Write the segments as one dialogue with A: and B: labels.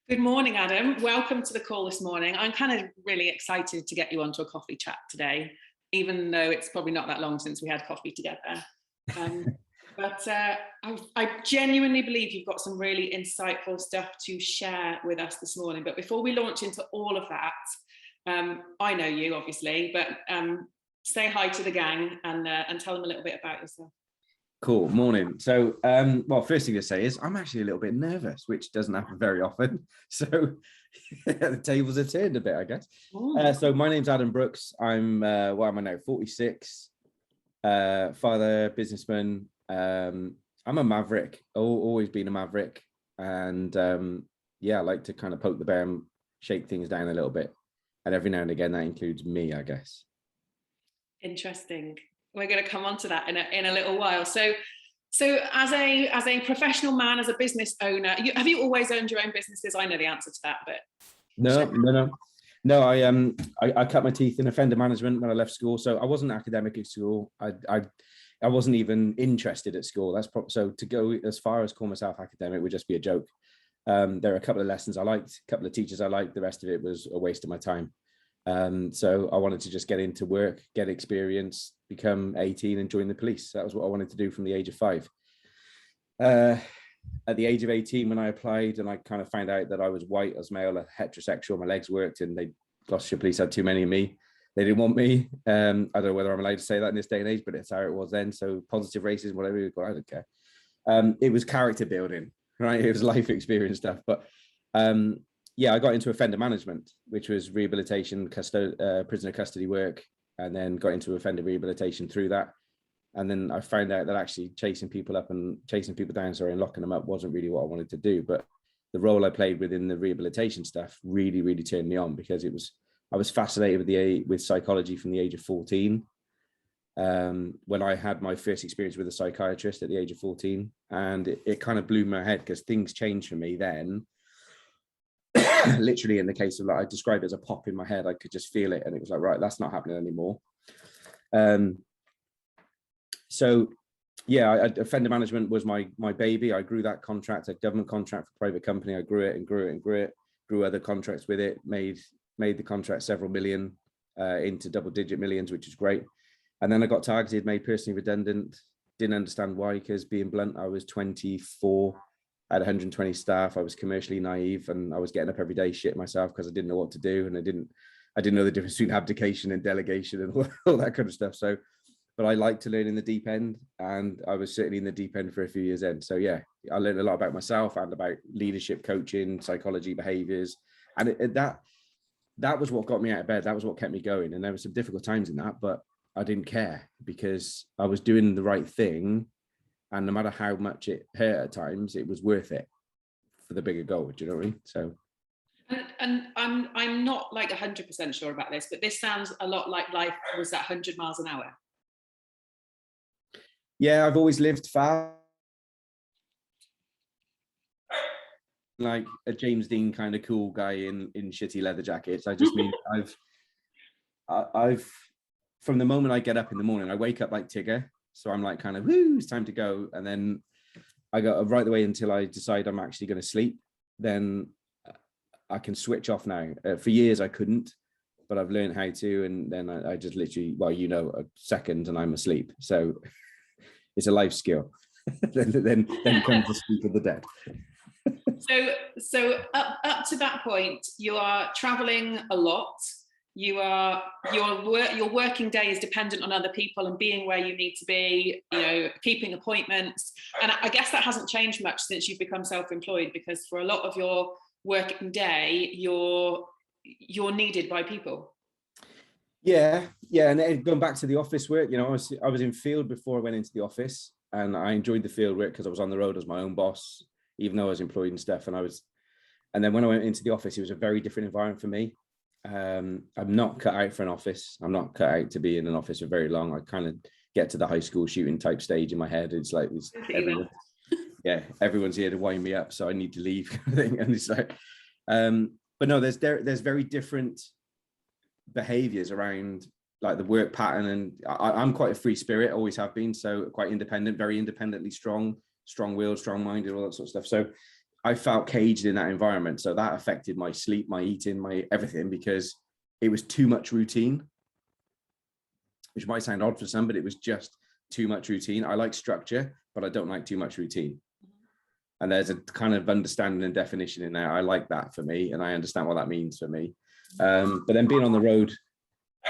A: Good morning, Adam. Welcome to the call this morning. I'm kind of really excited to get you onto a coffee chat today, even though it's probably not that long since we had coffee together. Um, but I genuinely believe you've got some really insightful stuff to share with us this morning. But before we launch into all of that, I know you obviously, but say hi to the gang and tell them a little bit about yourself.
B: Cool. Morning. So, well, first thing to say is I'm actually a little bit nervous, which doesn't happen very often. So the tables are turned a bit, I guess. So my name's Adam Brooks. I'm, what am I now, 46, father, businessman. I'm a maverick, always been a maverick. And yeah, I like to kind of poke the bear and shake things down a little bit. And every now and again, that includes me, I guess.
A: Interesting. We're going to come on to that in a little while. So as a professional man, as a business owner, have you always owned your own businesses? I know the answer to that, but
B: no. I cut my teeth in offender management when I left school, so I wasn't academic at school. I wasn't even interested at school. So to go as far as call myself academic would just be a joke. There are a couple of lessons I liked, a couple of teachers I liked. The rest of it was a waste of my time. So I wanted to just get into work, get experience, become 18 and join the police. That was what I wanted to do from the age of 5. At the age of 18, when I applied and I kind of found out that I was white, as male, heterosexual, my legs worked, and Gloucestershire Police had too many of me. They didn't want me. I don't know whether I'm allowed to say that in this day and age, but it's how it was then. So positive racism, whatever you call it, I don't care. It was character building, right? It was life experience stuff. But yeah, I got into offender management, which was rehabilitation, prisoner custody work, and then got into offender rehabilitation through that. And then I found out that actually chasing people down, and locking them up wasn't really what I wanted to do. But the role I played within the rehabilitation stuff really, really turned me on, because I was fascinated with psychology from the age of 14. When I had my first experience with a psychiatrist at the age of 14, and it kind of blew my head, because things changed for me then. Literally, in the case of, like, I describe it as a pop in my head. I could just feel it, and it was like, right, that's not happening anymore. So yeah, offender management was my baby. I grew that contract, a government contract for a private company. I grew it and grew it and grew it, grew other contracts with it, made the contract several million into double-digit millions, which is great. And then I got targeted, made personally redundant. Didn't understand why, because, being blunt, I was 24. I had 120 staff. I was commercially naive, and I was getting up every day shitting myself because I didn't know what to do, and I didn't know the difference between abdication and delegation and all that kind of stuff. So, but I like to learn in the deep end, and I was certainly in the deep end for a few years then. So yeah, I learned a lot about myself and about leadership, coaching, psychology, behaviors, and that was what got me out of bed. That was what kept me going. And there were some difficult times in that, but I didn't care, because I was doing the right thing. And no matter how much it hurt at times, it was worth it for the bigger goal. Do you know what I mean? So,
A: and I'm not like 100% sure about this, but this sounds a lot like life was at 100 miles an hour.
B: Yeah, I've always lived fast, like a James Dean kind of cool guy in shitty leather jackets. I just mean I've from the moment I get up in the morning, I wake up like Tigger. So I'm like, kind of, woo, it's time to go. And then I go right the way until I decide I'm actually going to sleep. Then I can switch off now. For years I couldn't, but I've learned how to. And then I just literally, well, a second and I'm asleep. So it's a life skill. then comes the sleep of the dead.
A: So up to that point, you are traveling a lot. Your working day is dependent on other people and being where you need to be, keeping appointments. And I guess that hasn't changed much since you've become self-employed, because for a lot of your working day, you're needed by people.
B: Yeah. And then going back to the office work, I was in field before I went into the office, and I enjoyed the field work because I was on the road as my own boss, even though I was employed and stuff. And then when I went into the office, it was a very different environment for me. I'm not cut out for an office. I'm not cut out to be in an office for very long. I kind of get to the high school shooting type stage in my head. It's like, everyone's here to wind me up, so I need to leave, kind of thing. And it's like, but no, there's very different behaviors around, like, the work pattern. And I'm quite a free spirit, always have been. So quite independent, very independently strong-willed, strong-minded, all that sort of stuff. So I felt caged in that environment. So that affected my sleep, my eating, my everything, because it was too much routine, which might sound odd for some, but it was just too much routine. I like structure, but I don't like too much routine. And there's a kind of understanding and definition in there. I like that for me, and I understand what that means for me. But then being on the road,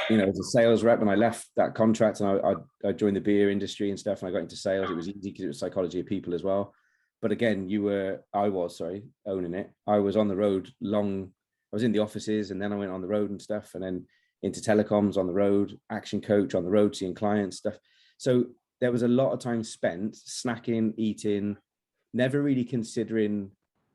B: you know, as a sales rep, and I left that contract and I joined the beer industry and stuff, and I got into sales. It was easy because it was psychology of people as well. But again, I was owning it. I was on the road long. I was in the offices, and then I went on the road and stuff, and then into telecoms on the road, action coach on the road, seeing clients, stuff. So there was a lot of time spent snacking, eating, never really considering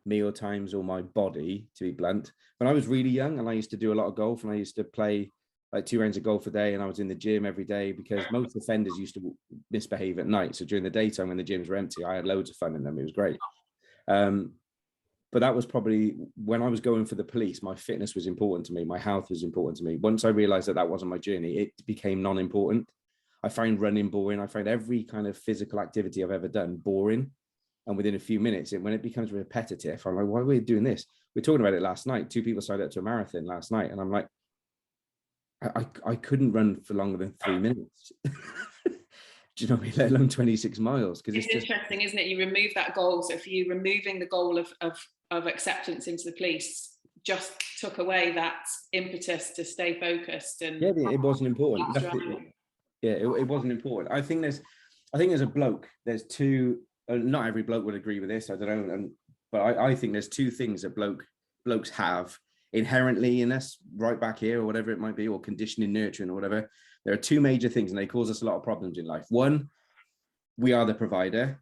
B: meal times or my body, to be blunt. When I was really young, and I used to do a lot of golf, and I used to play like 2 rounds of golf a day, and I was in the gym every day, because most offenders used to misbehave at night. So during the daytime when the gyms were empty, I had loads of fun in them. It was great. But that was probably when I was going for the police, my fitness was important to me. My health was important to me. Once I realized that that wasn't my journey, it became non-important. I find running boring. I find every kind of physical activity I've ever done boring. And within a few minutes, when it becomes repetitive, I'm like, why are we doing this? We were talking about it last night. 2 people signed up to a marathon last night. And I'm like, I couldn't run for longer than 3 minutes. Do you know what I mean? Let alone 26 miles. Because
A: it's interesting, isn't it? You remove that goal. So if you removing the goal of acceptance into the police just took away that impetus to stay focused. And
B: yeah, it wasn't important. It wasn't important. I think as a bloke, there's two. Not every bloke would agree with this. I don't know, but I think there's 2 things that blokes have inherently in us, right back here, or whatever it might be, or conditioning, nurturing, or whatever. There are 2 major things, and they cause us a lot of problems in life. One, we are the provider,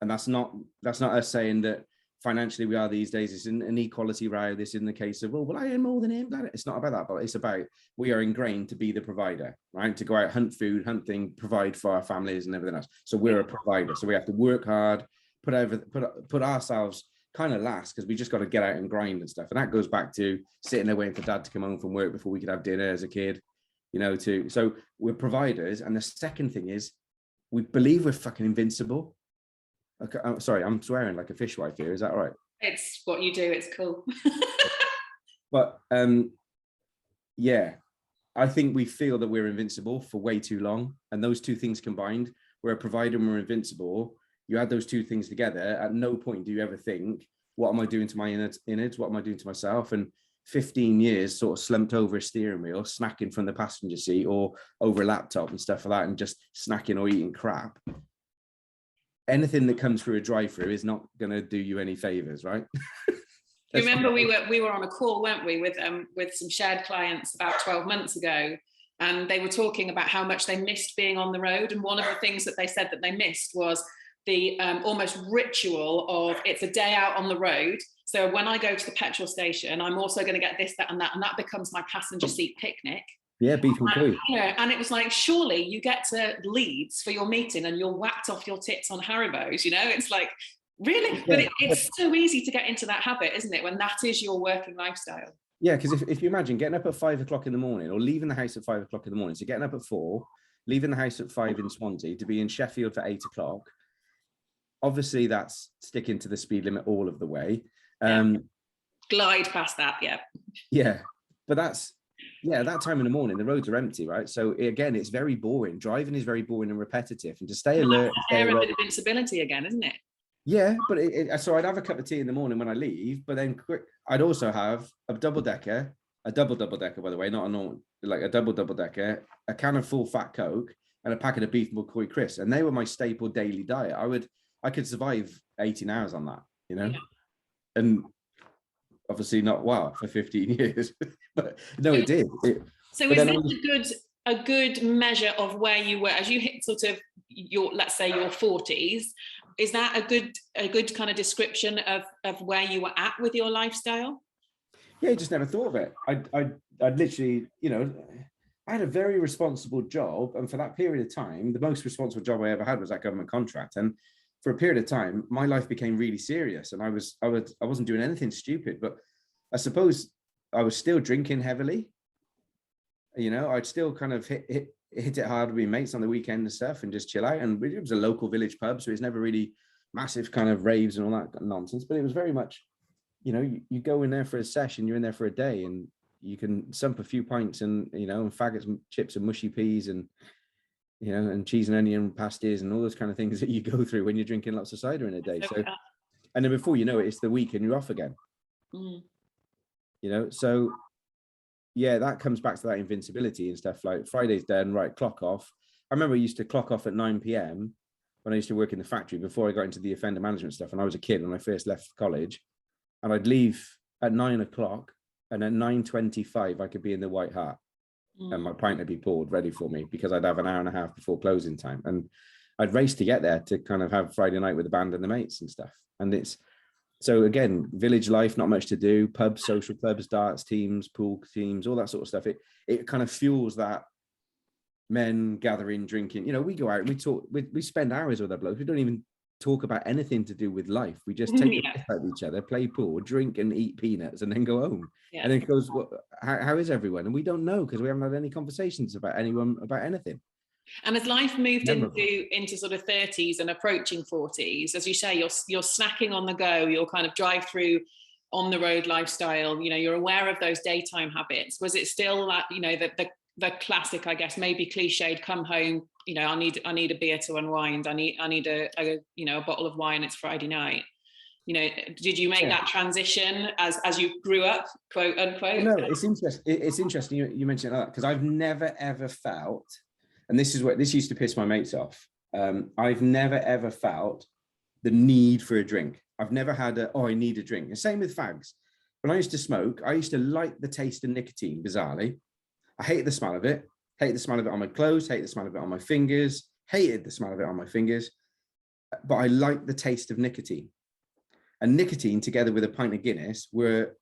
B: and that's not us saying that financially we are these days. It's an equality row. This isn't the case of, well, I earn more than him. It's not about that, but it's about we are ingrained to be the provider, right? To go out, hunt food, hunting, provide for our families and everything else. So we're a provider. So we have to work hard, put ourselves kind of last, because we just got to get out and grind and stuff. And that goes back to sitting there waiting for dad to come home from work before we could have dinner as a kid, you know, so we're providers. And the second thing is we believe we're fucking invincible. Okay, I'm sorry, I'm swearing like a fishwife here. Is that all right?
A: It's what you do. It's cool.
B: But yeah, I think we feel that we're invincible for way too long. And those 2 things combined, we're a provider and we're invincible. You add those 2 things together, at no point do you ever think, what am I doing to my innards? What am I doing to myself? And 15 years sort of slumped over a steering wheel, snacking from the passenger seat or over a laptop and stuff like that, and just snacking or eating crap. Anything that comes through a drive-through is not going to do you any favors, right?
A: You remember we were on a call, weren't we, with some shared clients about 12 months ago, and they were talking about how much they missed being on the road. And one of the things that they said that they missed was the almost ritual of, it's a day out on the road. So when I go to the petrol station, I'm also going to get this, that, and that becomes my passenger seat picnic.
B: Yeah, beef and koi.
A: Yeah, and it was like, surely you get to Leeds for your meeting and you're whacked off your tits on Haribo's, you know? It's like, really? Yeah. But it's so easy to get into that habit, isn't it? When that is your working lifestyle.
B: Yeah, because if you imagine getting up at 5 o'clock in the morning, or leaving the house at 5 o'clock in the morning, so getting up at 4, leaving the house at 5 in Swansea to be in Sheffield for 8 o'clock, obviously that's sticking to the speed limit all of the way.
A: Glide past that, yeah.
B: Yeah, but that time in the morning, the roads are empty, right? So again, it's very boring. Driving is very boring and repetitive, and to stay alert.
A: Air of invincibility again, isn't it?
B: Yeah, but so I'd have a cup of tea in the morning when I leave, but then I'd also have a double decker, by the way, not a normal, like a double decker, a can of full fat Coke, and a packet of beef and McCoy crisps, and they were my staple daily diet. I could survive 18 hours on that, you know, and obviously not for 15 years, but no, it did.
A: So is this a good measure of where you were as you hit sort of let's say your 40s? Is that a good kind of description of where you were at with your lifestyle?
B: Yeah, I just never thought of it. I'd literally, you know, I had a very responsible job, and for that period of time, the most responsible job I ever had was that government contract. And for a period of time, my life became really serious, and I wasn't doing anything stupid, but I suppose I was still drinking heavily. You know, I'd still kind of hit it hard with my mates on the weekend and stuff, and just chill out. And it was a local village pub, so it's never really massive kind of raves and all that nonsense, but it was very much, you know, you go in there for a session, you're in there for a day, and you can sump a few pints and, you know, and faggots and chips and mushy peas and, you know, and cheese and onion pasties and all those kind of things that you go through when you're drinking lots of cider in a day. So, and then before you know it, it's the week and you're off again. You know, so yeah, that comes back to that invincibility and stuff. Like Friday's done, right, clock off. I remember I used to clock off at 9 p.m. when I used to work in the factory before I got into the offender management stuff. And I was a kid when I first left college, and I'd leave at 9 o'clock, and at 9:25 I could be in the White Hart and my pint would be poured ready for me, because I'd have an hour and a half before closing time, and I'd race to get there to kind of have Friday night with the band and the mates and stuff. And it's, so again, village life, not much to do, pubs, social clubs, darts teams, pool teams, all that sort of stuff. It kind of fuels that men gathering, drinking. You know, we go out and we talk, we spend hours with our blokes. We don't even talk about anything to do with life. We just take the piss out of each other, play pool, drink and eat peanuts, and then go home. And then it goes, well, how is everyone? And we don't know, because we haven't had any conversations about anyone, about anything. And
A: as life moved into sort of 30s and approaching 40s, as you say, you're snacking on the go, you're kind of drive through on the road lifestyle, you know, you're aware of those daytime habits. Was it still that, you know, the classic, I guess, maybe cliched, come home, you know, I need a beer to unwind, I need a you know, a bottle of wine, it's Friday night? You know, did you make that transition as you grew up, quote unquote?
B: No, it's interesting. It's interesting you mentioned that, because I've never ever felt, and this used to piss my mates off. I've never ever felt the need for a drink. I've never had I need a drink. The same with fags. When I used to smoke, I used to like the taste of nicotine, bizarrely. I hated the smell of it. Hated the smell of it on my clothes. Hated the smell of it on my fingers. Hated the smell of it on my fingers. But I liked the taste of nicotine. And nicotine, together with a pint of Guinness, were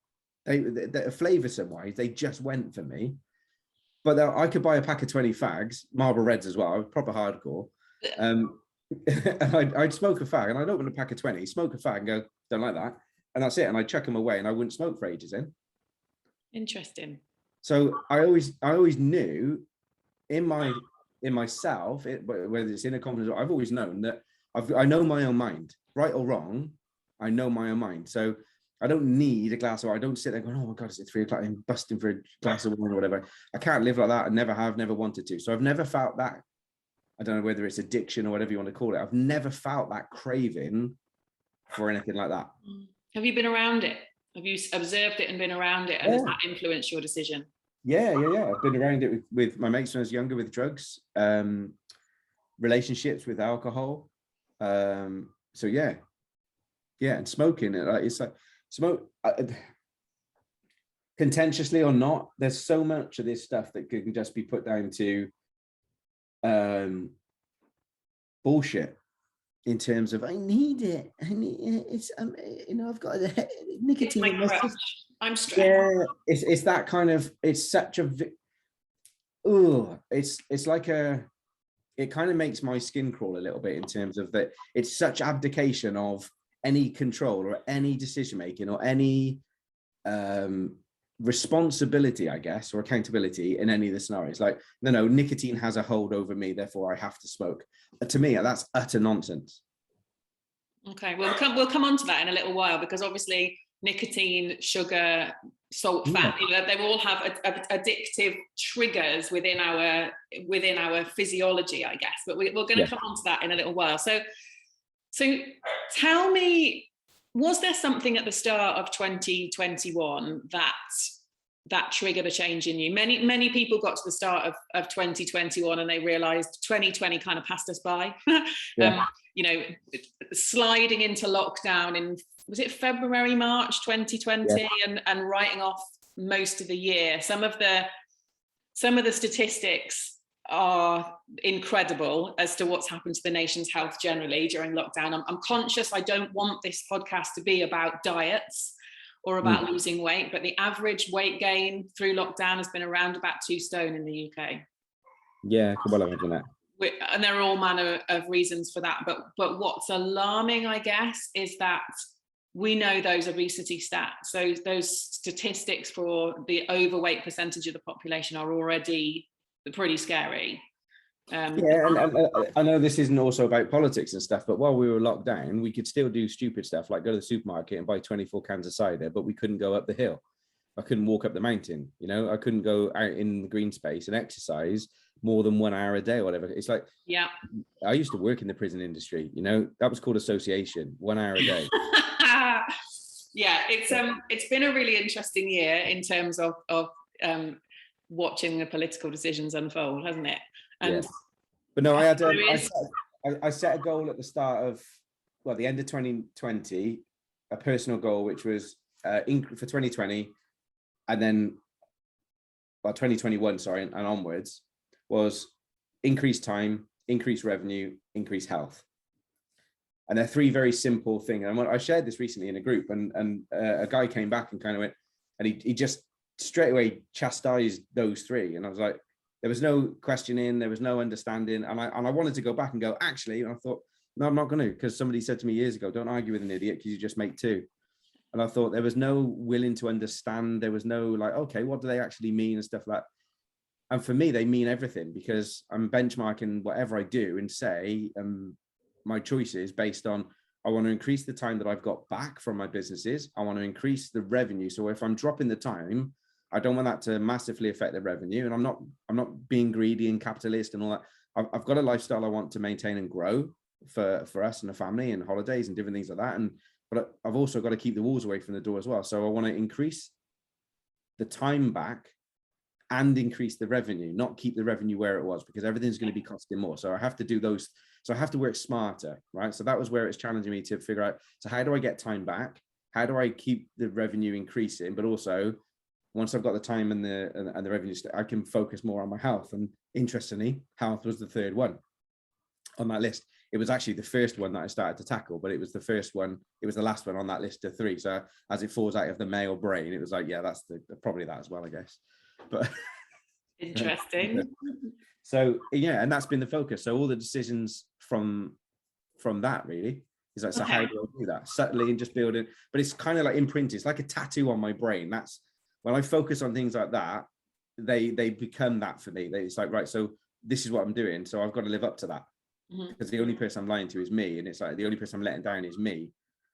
B: flavoursome wise, they just went for me. But I could buy a pack of 20 fags, Marlboro Reds as well. I was proper hardcore. And I'd smoke a fag, and I'd open a pack of 20, smoke a fag, and go, don't like that, and that's it. And I'd chuck them away, and I wouldn't smoke for ages.
A: Interesting.
B: So I always knew in myself, whether it's in a conference, I've always known that I know my own mind, right or wrong. I know my own mind. So I don't need a glass of wine. I don't sit there going, oh my God, it's 3 o'clock, I'm busting for a glass of wine or whatever. I can't live like that. I never have, never wanted to. So I've never felt that. I don't know whether it's addiction or whatever you want to call it. I've never felt that craving for anything like that.
A: Have you been around it? Have you observed it and been around it? And has that influenced your decision?
B: Yeah. I've been around it with my mates when I was younger, with drugs, relationships with alcohol. So yeah. And smoking, it's like smoke, contentiously or not, there's so much of this stuff that can just be put down to bullshit, in terms of I need it, it's you know, I've got nicotine in my system.
A: I'm stressed.
B: Yeah, it's that kind of, it's such a it's like it kind of makes my skin crawl a little bit, in terms of that it's such abdication of any control or any decision making or any responsibility, I guess, or accountability in any of the scenarios. Like, no, nicotine has a hold over me, therefore I have to smoke. To me, that's utter nonsense.
A: Okay, well, we'll come on to that in a little while, because obviously nicotine, sugar, salt, fat, you know, they all have addictive triggers within our physiology, I guess. But we're going to come on to that in a little while. So tell me, was there something at the start of 2021 that triggered a change in you? Many people got to the start of 2021 and they realized 2020 kind of passed us by. You know, sliding into lockdown in, was it February, March 2020, and writing off most of the year. Some of the statistics are incredible as to what's happened to the nation's health generally during lockdown. I'm conscious I don't want this podcast to be about diets or about losing weight, but the average weight gain through lockdown has been around about 2 stone in the UK. Yeah,
B: well, I've done that.
A: And there are all manner of reasons for that. But what's alarming, I guess, is that we know those obesity stats. So those statistics for the overweight percentage of the population are already pretty scary.
B: Yeah, and I know this isn't also about politics and stuff, but while we were locked down, we could still do stupid stuff like go to the supermarket and buy 24 cans of cider, but we couldn't go up the hill. I couldn't walk up the mountain, you know, I couldn't go out in the green space and exercise more than 1 hour a day or whatever. It's like,
A: yeah.
B: I used to work in the prison industry, you know, that was called association, 1 hour a day.
A: Yeah, it's been a really interesting year in terms of watching the political decisions unfold, hasn't it? And
B: yeah. But no, I set a goal at the start of, well, the end of 2020, a personal goal, which was for 2020, and then, well, 2021, sorry, and onwards, was increase time, increase revenue, increase health. And they're three very simple things. And I shared this recently in a group, and a guy came back and kind of went, and he just straight away chastised those three. And I was like, there was no questioning, there was no understanding. And I wanted to go back and go, actually, and I thought, no, I'm not going to, because somebody said to me years ago, don't argue with an idiot because you just make two. And I thought there was no willing to understand. There was no like, okay, what do they actually mean and stuff like that. And for me, they mean everything, because I'm benchmarking whatever I do and say my choices based on, I want to increase the time that I've got back from my businesses. I want to increase the revenue. So if I'm dropping the time, I don't want that to massively affect the revenue. And I'm not being greedy and capitalist and all that. I've got a lifestyle I want to maintain and grow for us and the family and holidays and different things like that. But I've also got to keep the walls away from the door as well. So I want to increase the time back and increase the revenue, not keep the revenue where it was, because everything's going to be costing more. So I have to do those. So I have to work smarter, right? So that was where it's challenging me to figure out, so how do I get time back? How do I keep the revenue increasing? But also, once I've got the time and the revenue, I can focus more on my health. And interestingly, health was the third one on that list. It was actually the first one that I started to tackle, but it was the first one. It was the last one on that list of three. So as it falls out of the male brain, it was like, yeah, that's probably that as well, I guess. But
A: interesting.
B: So yeah, and that's been the focus. So all the decisions from that really is like, so how do I do that subtly and just build it? But it's kind of like imprinted. It's like a tattoo on my brain. That's when I focus on things like that, they become that for me. It's like, right, so this is what I'm doing, so I've got to live up to that, because the only person I'm lying to is me, and it's like the only person I'm letting down is me,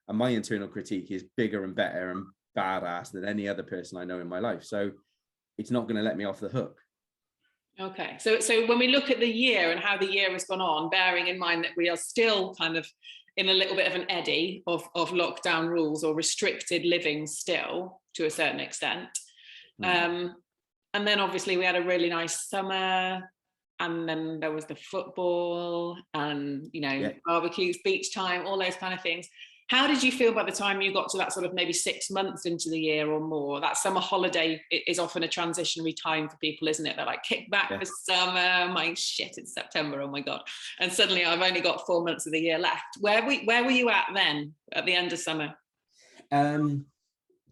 B: and my internal critique is bigger and better and badass than any other person I know in my life. So it's not going to let me off the hook.
A: Okay, so when we look at the year and how the year has gone on, bearing in mind that we are still kind of in a little bit of an eddy of lockdown rules or restricted living still to a certain extent, and then obviously we had a really nice summer, and then there was the football and barbecues, beach time, all those kind of things. How did you feel by the time you got to that sort of maybe 6 months into the year or more? That summer holiday is often a transitionary time for people, isn't it? They're like, kick back for summer, my shit, it's September, oh my God. And suddenly I've only got 4 months of the year left. Where were you at then, at the end of summer?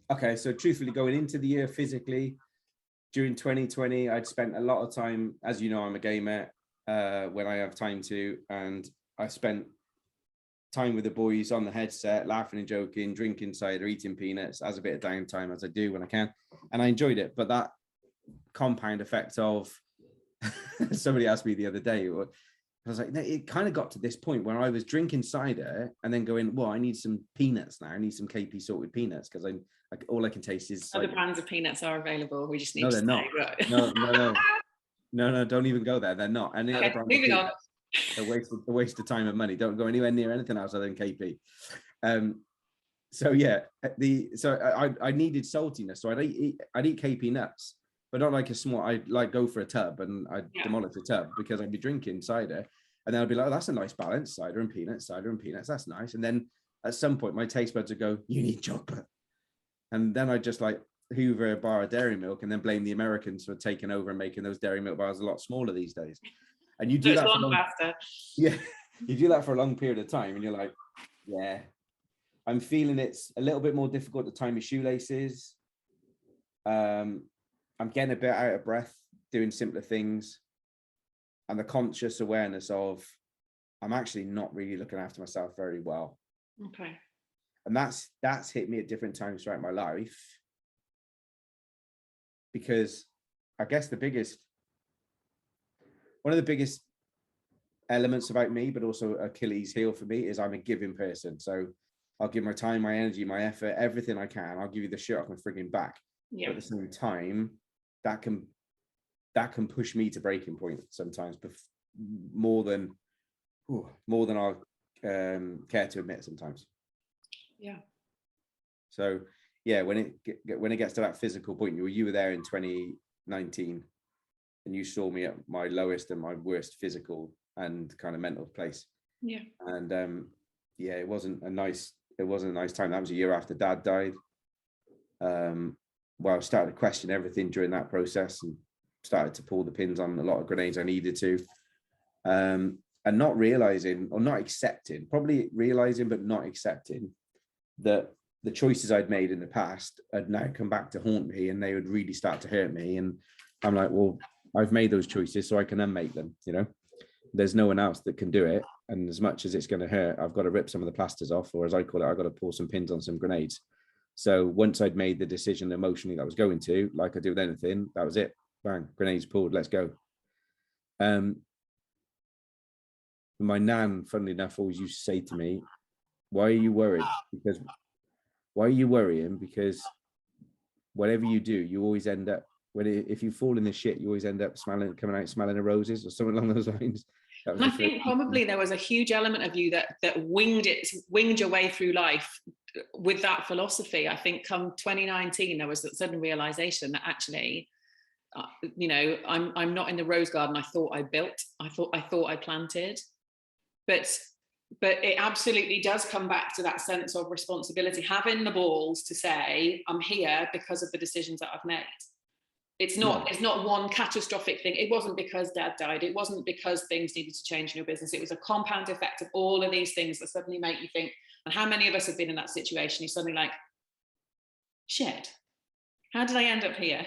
B: Okay, so truthfully, going into the year physically, during 2020, I'd spent a lot of time, as you know, I'm a gamer when I have time to, and I spent time with the boys on the headset, laughing and joking, drinking cider, eating peanuts, as a bit of downtime as I do when I can, and I enjoyed it. But that compound effect of somebody asked me the other day, I was like, it kind of got to this point where I was drinking cider and then going, well, I need some peanuts now. I need some KP salted peanuts, because all I can taste is
A: other brands of peanuts are available. We just need
B: no,
A: to
B: they're not.
A: Right?
B: No, don't even go there. They're not. Any other brand
A: moving on.
B: A waste of time and money. Don't go anywhere near anything else other than KP. So yeah, I needed saltiness, so I'd eat KP nuts, but not like a small. I'd like go for a tub and I'd demolish the tub, because I'd be drinking cider, and then I'd be like, oh, that's a nice balance, cider and peanuts, that's nice. And then at some point my taste buds would go, you need chocolate, and then I just like hoover a bar of dairy milk and then blame the Americans for taking over and making those dairy milk bars a lot smaller these days. And you do that for you do that for a long period of time, and you're like, yeah, I'm feeling it's a little bit more difficult to tie my shoelaces. I'm getting a bit out of breath doing simpler things, and the conscious awareness of I'm actually not really looking after myself very well.
A: Okay.
B: And that's hit me at different times throughout my life, because I guess one of the biggest elements about me, but also Achilles heel for me is I'm a giving person. So I'll give my time, my energy, my effort, everything I can. I'll give you the shirt off my frigging back.
A: Yeah.
B: But at the same time, that can push me to breaking point sometimes, more than I'll care to admit sometimes.
A: Yeah.
B: So yeah, when it gets to that physical point, you were there in 2019, and you saw me at my lowest and my worst physical and kind of mental place.
A: Yeah.
B: And yeah, it wasn't a nice time. That was a year after Dad died. Well, I started to question everything during that process and started to pull the pins on a lot of grenades I needed to. And not realizing, or not accepting, probably realizing but not accepting that the choices I'd made in the past had now come back to haunt me, and they would really start to hurt me. And I'm like, well, I've made those choices, so I can unmake them. You know, there's no one else that can do it. And as much as it's going to hurt, I've got to rip some of the plasters off, or as I call it, I've got to pull some pins on some grenades. So once I'd made the decision emotionally that I was going to, like I do with anything, that was it. Bang, grenades pulled, let's go. My nan, funnily enough, always used to say to me, why are you worried? Why are you worrying? Because whatever you do, you always end up, if you fall in the shit, you always end up coming out smelling of roses, or something along those lines.
A: And I think probably there was a huge element of you that winged your way through life with that philosophy. I think come 2019, there was that sudden realization that actually, you know, I'm not in the rose garden I thought I built. I thought I planted, but it absolutely does come back to that sense of responsibility, having the balls to say, I'm here because of the decisions that I've made. It's not one catastrophic thing. It wasn't because Dad died. It wasn't because things needed to change in your business. It was a compound effect of all of these things that suddenly make you think, and how many of us have been in that situation? You're suddenly like, shit, how did I end up here?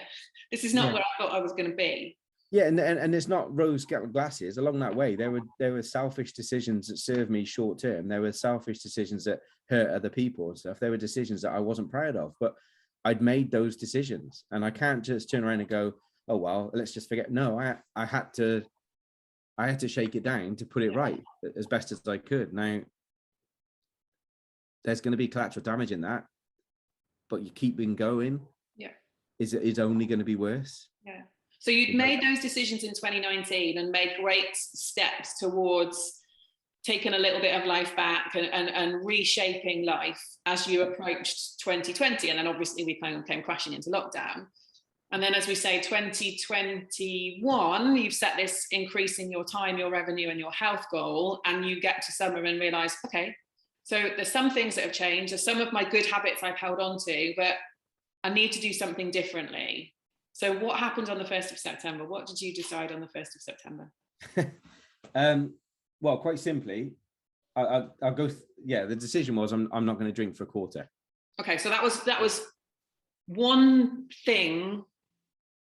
A: This is not where I thought I was going to be.
B: Yeah, and it's not rose glasses. Along that way, there were selfish decisions that served me short term. There were selfish decisions that hurt other people and stuff. There were decisions that I wasn't proud of, but I'd made those decisions, and I can't just turn around and go, oh well, let's just forget. No, I had to shake it down to put it right as best as I could. Now there's going to be collateral damage in that, but you keeping going is only going to be worse.
A: Yeah. So you'd made those decisions in 2019 and made great steps towards taking a little bit of life back and reshaping life as you approached 2020. And then obviously we came crashing into lockdown. And then, as we say, 2021, you've set this increasing your time, your revenue, and your health goal. And you get to summer and realize, okay, so there's some things that have changed. There's some of my good habits I've held on to, but I need to do something differently. So what happened on the 1st of September? What did you decide on the 1st of September?
B: Well, quite simply, I'll go. The decision was I'm not going to drink for a quarter.
A: Okay, so that was one thing.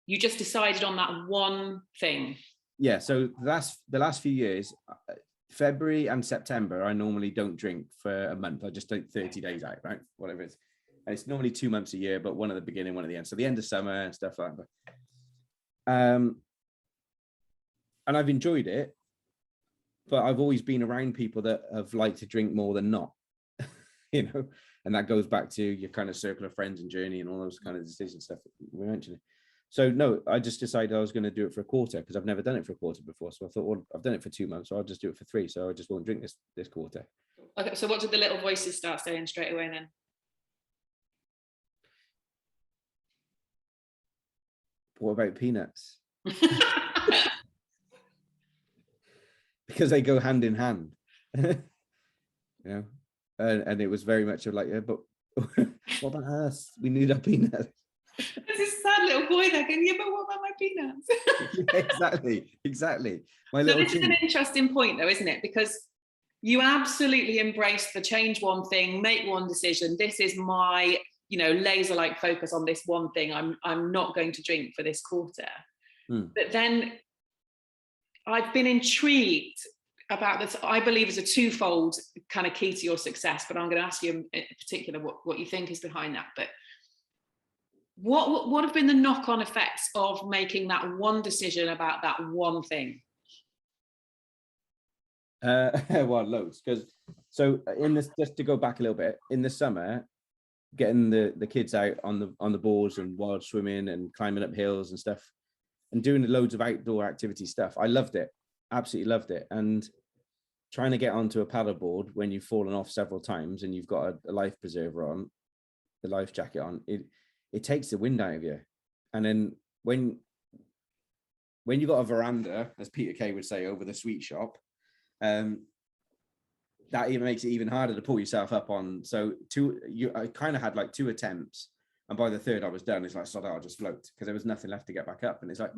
A: You just decided on that one thing. Yeah.
B: So the last few years, February and September, I normally don't drink for a month. I just take 30 days out, right? Whatever it is. And it's normally 2 months a year, but one at the beginning, one at the end. So the end of summer and stuff like that. And I've enjoyed it, but I've always been around people that have liked to drink more than not, you know, and that goes back to your kind of circle of friends and journey and all those kind of decision stuff that we mentioned. So no, I just decided I was going to do it for a quarter because I've never done it for a quarter before. So I thought, well, I've done it for 2 months, so I'll just do it for 3. So I just won't drink this quarter.
A: Okay, so what did the little voices start saying straight away then?
B: What about peanuts? Because they go hand in hand. You know, and it was very much of like, yeah, but what about us? We need our peanuts.
A: There's this sad little boy there going, yeah, but what about my peanuts?
B: Yeah, exactly.
A: So this is an interesting point though, isn't it? Because you absolutely embrace the change one thing, make one decision. This is my, you know, laser-like focus on this one thing. I'm not going to drink for this quarter. But then I've been intrigued about this. I believe is a twofold kind of key to your success, but I'm going to ask you in particular what you think is behind that. But what have been the knock-on effects of making that one decision about that one thing?
B: Well, loads. Because so in this, just to go back a little bit, in the summer, getting the kids out on the boards and wild swimming and climbing up hills and stuff, and doing loads of outdoor activity stuff. I loved it, absolutely loved it. And trying to get onto a paddleboard when you've fallen off several times and you've got a life preserver on, the life jacket on, it takes the wind out of you. And then when you got a veranda, as Peter Kay would say, over the sweet shop, that even makes it even harder to pull yourself up on. So I kind of had like 2 attempts, and by the third I was done. It's like, so I'll just float, because there was nothing left to get back up. And it's like,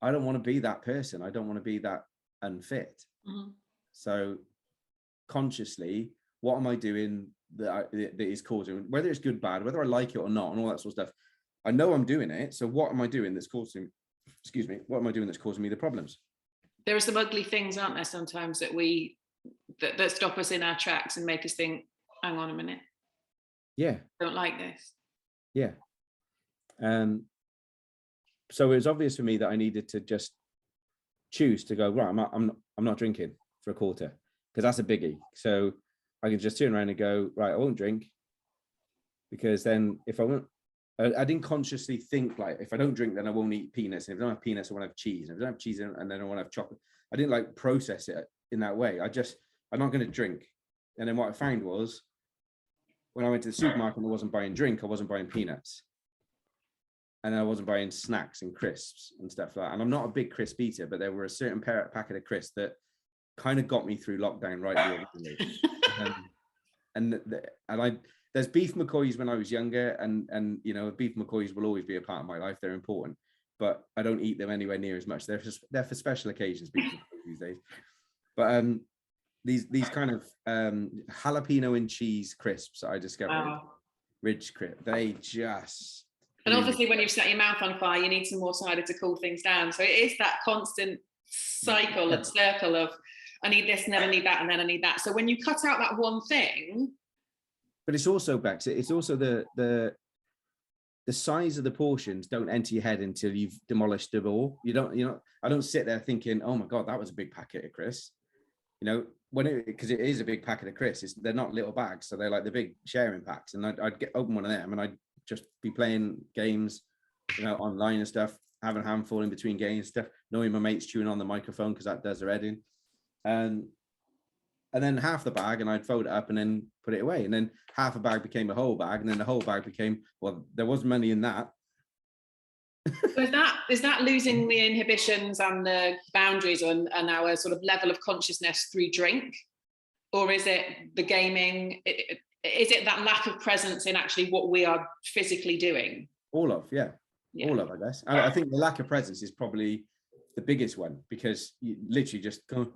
B: I don't want to be that person. I don't want to be that unfit. So consciously, what am I doing that is causing, whether it's good, bad, whether I like it or not, and all that sort of stuff. I know I'm doing it. So what am I doing that's causing, what am I doing that's causing me the problems? There
A: are some ugly things, aren't there, sometimes that stop us in our tracks and make us think, hang on a minute.
B: Yeah.
A: I don't like this.
B: Yeah. So it was obvious for me that I needed to just choose to go, right, I'm not drinking for a quarter, because that's a biggie. So I can just turn around and go, right, I won't drink, because then if I won't, I didn't consciously think like, if I don't drink, then I won't eat peanuts. And if I don't have peanuts, I won't have cheese. And if I don't have cheese, and then I won't have chocolate. I didn't like process it in that way. I'm not going to drink. And then what I found was, when I went to the supermarket and I wasn't buying drink, I wasn't buying peanuts. And I wasn't buying snacks and crisps and stuff like that. And I'm not a big crisp eater, but there were a certain packet of crisps that kind of got me through lockdown right and there's beef McCoys when I was younger, and you know, beef McCoys will always be a part of my life. They're important, but I don't eat them anywhere near as much. They're for special occasions, beef McCoys these days. But these kind of jalapeno and cheese crisps I discovered, Ridge crisp, they just.
A: And obviously, when you've set your mouth on fire, you need some more cider to cool things down. So it is that constant cycle and circle of, I need this, and then I need that, and then I need that. So when you cut out that one thing.
B: But it's also, Bex, it's also the size of the portions don't enter your head until you've demolished them all. I don't sit there thinking, oh my God, that was a big packet of crisps. You know, because it is a big packet of crisps, they're not little bags. So they're like the big sharing packs. And I'd open one of them and I'd just be playing games, you know, online and stuff, having a handful in between games stuff, knowing my mates chewing on the microphone because that does their head in. And then half the bag, and I'd fold it up and then put it away. And then half a bag became a whole bag, and then the whole bag became, well, there was money in that.
A: So is that losing the inhibitions and the boundaries and our sort of level of consciousness through drink? Or is it the gaming? Is it that lack of presence in actually what we are physically doing?
B: All of, yeah. All of, I guess. And I think the lack of presence is probably the biggest one, because you literally just go.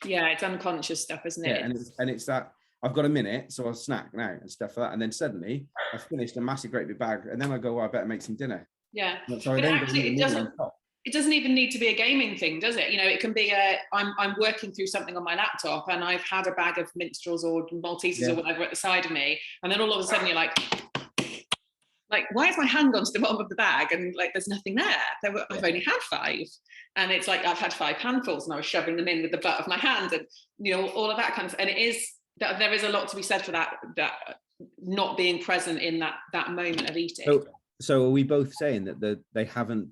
A: Yeah, it's unconscious stuff, isn't it?
B: Yeah, and it's that I've got a minute, so I'll snack now and stuff like that. And then suddenly I've finished a massive great big bag, and then I go, well, I better make some dinner.
A: Yeah.
B: So
A: but actually, it doesn't even need to be a gaming thing, does it? You know, it can be I'm working through something on my laptop and I've had a bag of minstrels or Maltesers or whatever at the side of me, and then all of a sudden you're like, why has my hand gone to the bottom of the bag and like there's nothing there? I've only had 5, and it's like I've had 5 handfuls and I was shoving them in with the butt of my hand, and you know, all of that kind of. And it is that there is a lot to be said for that not being present in that moment of eating.
B: So are we both saying that they haven't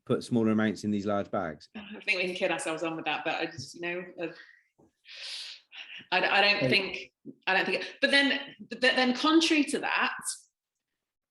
B: put smaller amounts in these large bags?
A: I think we can kid ourselves on with that, but I just, you know, I don't think. But then contrary to that,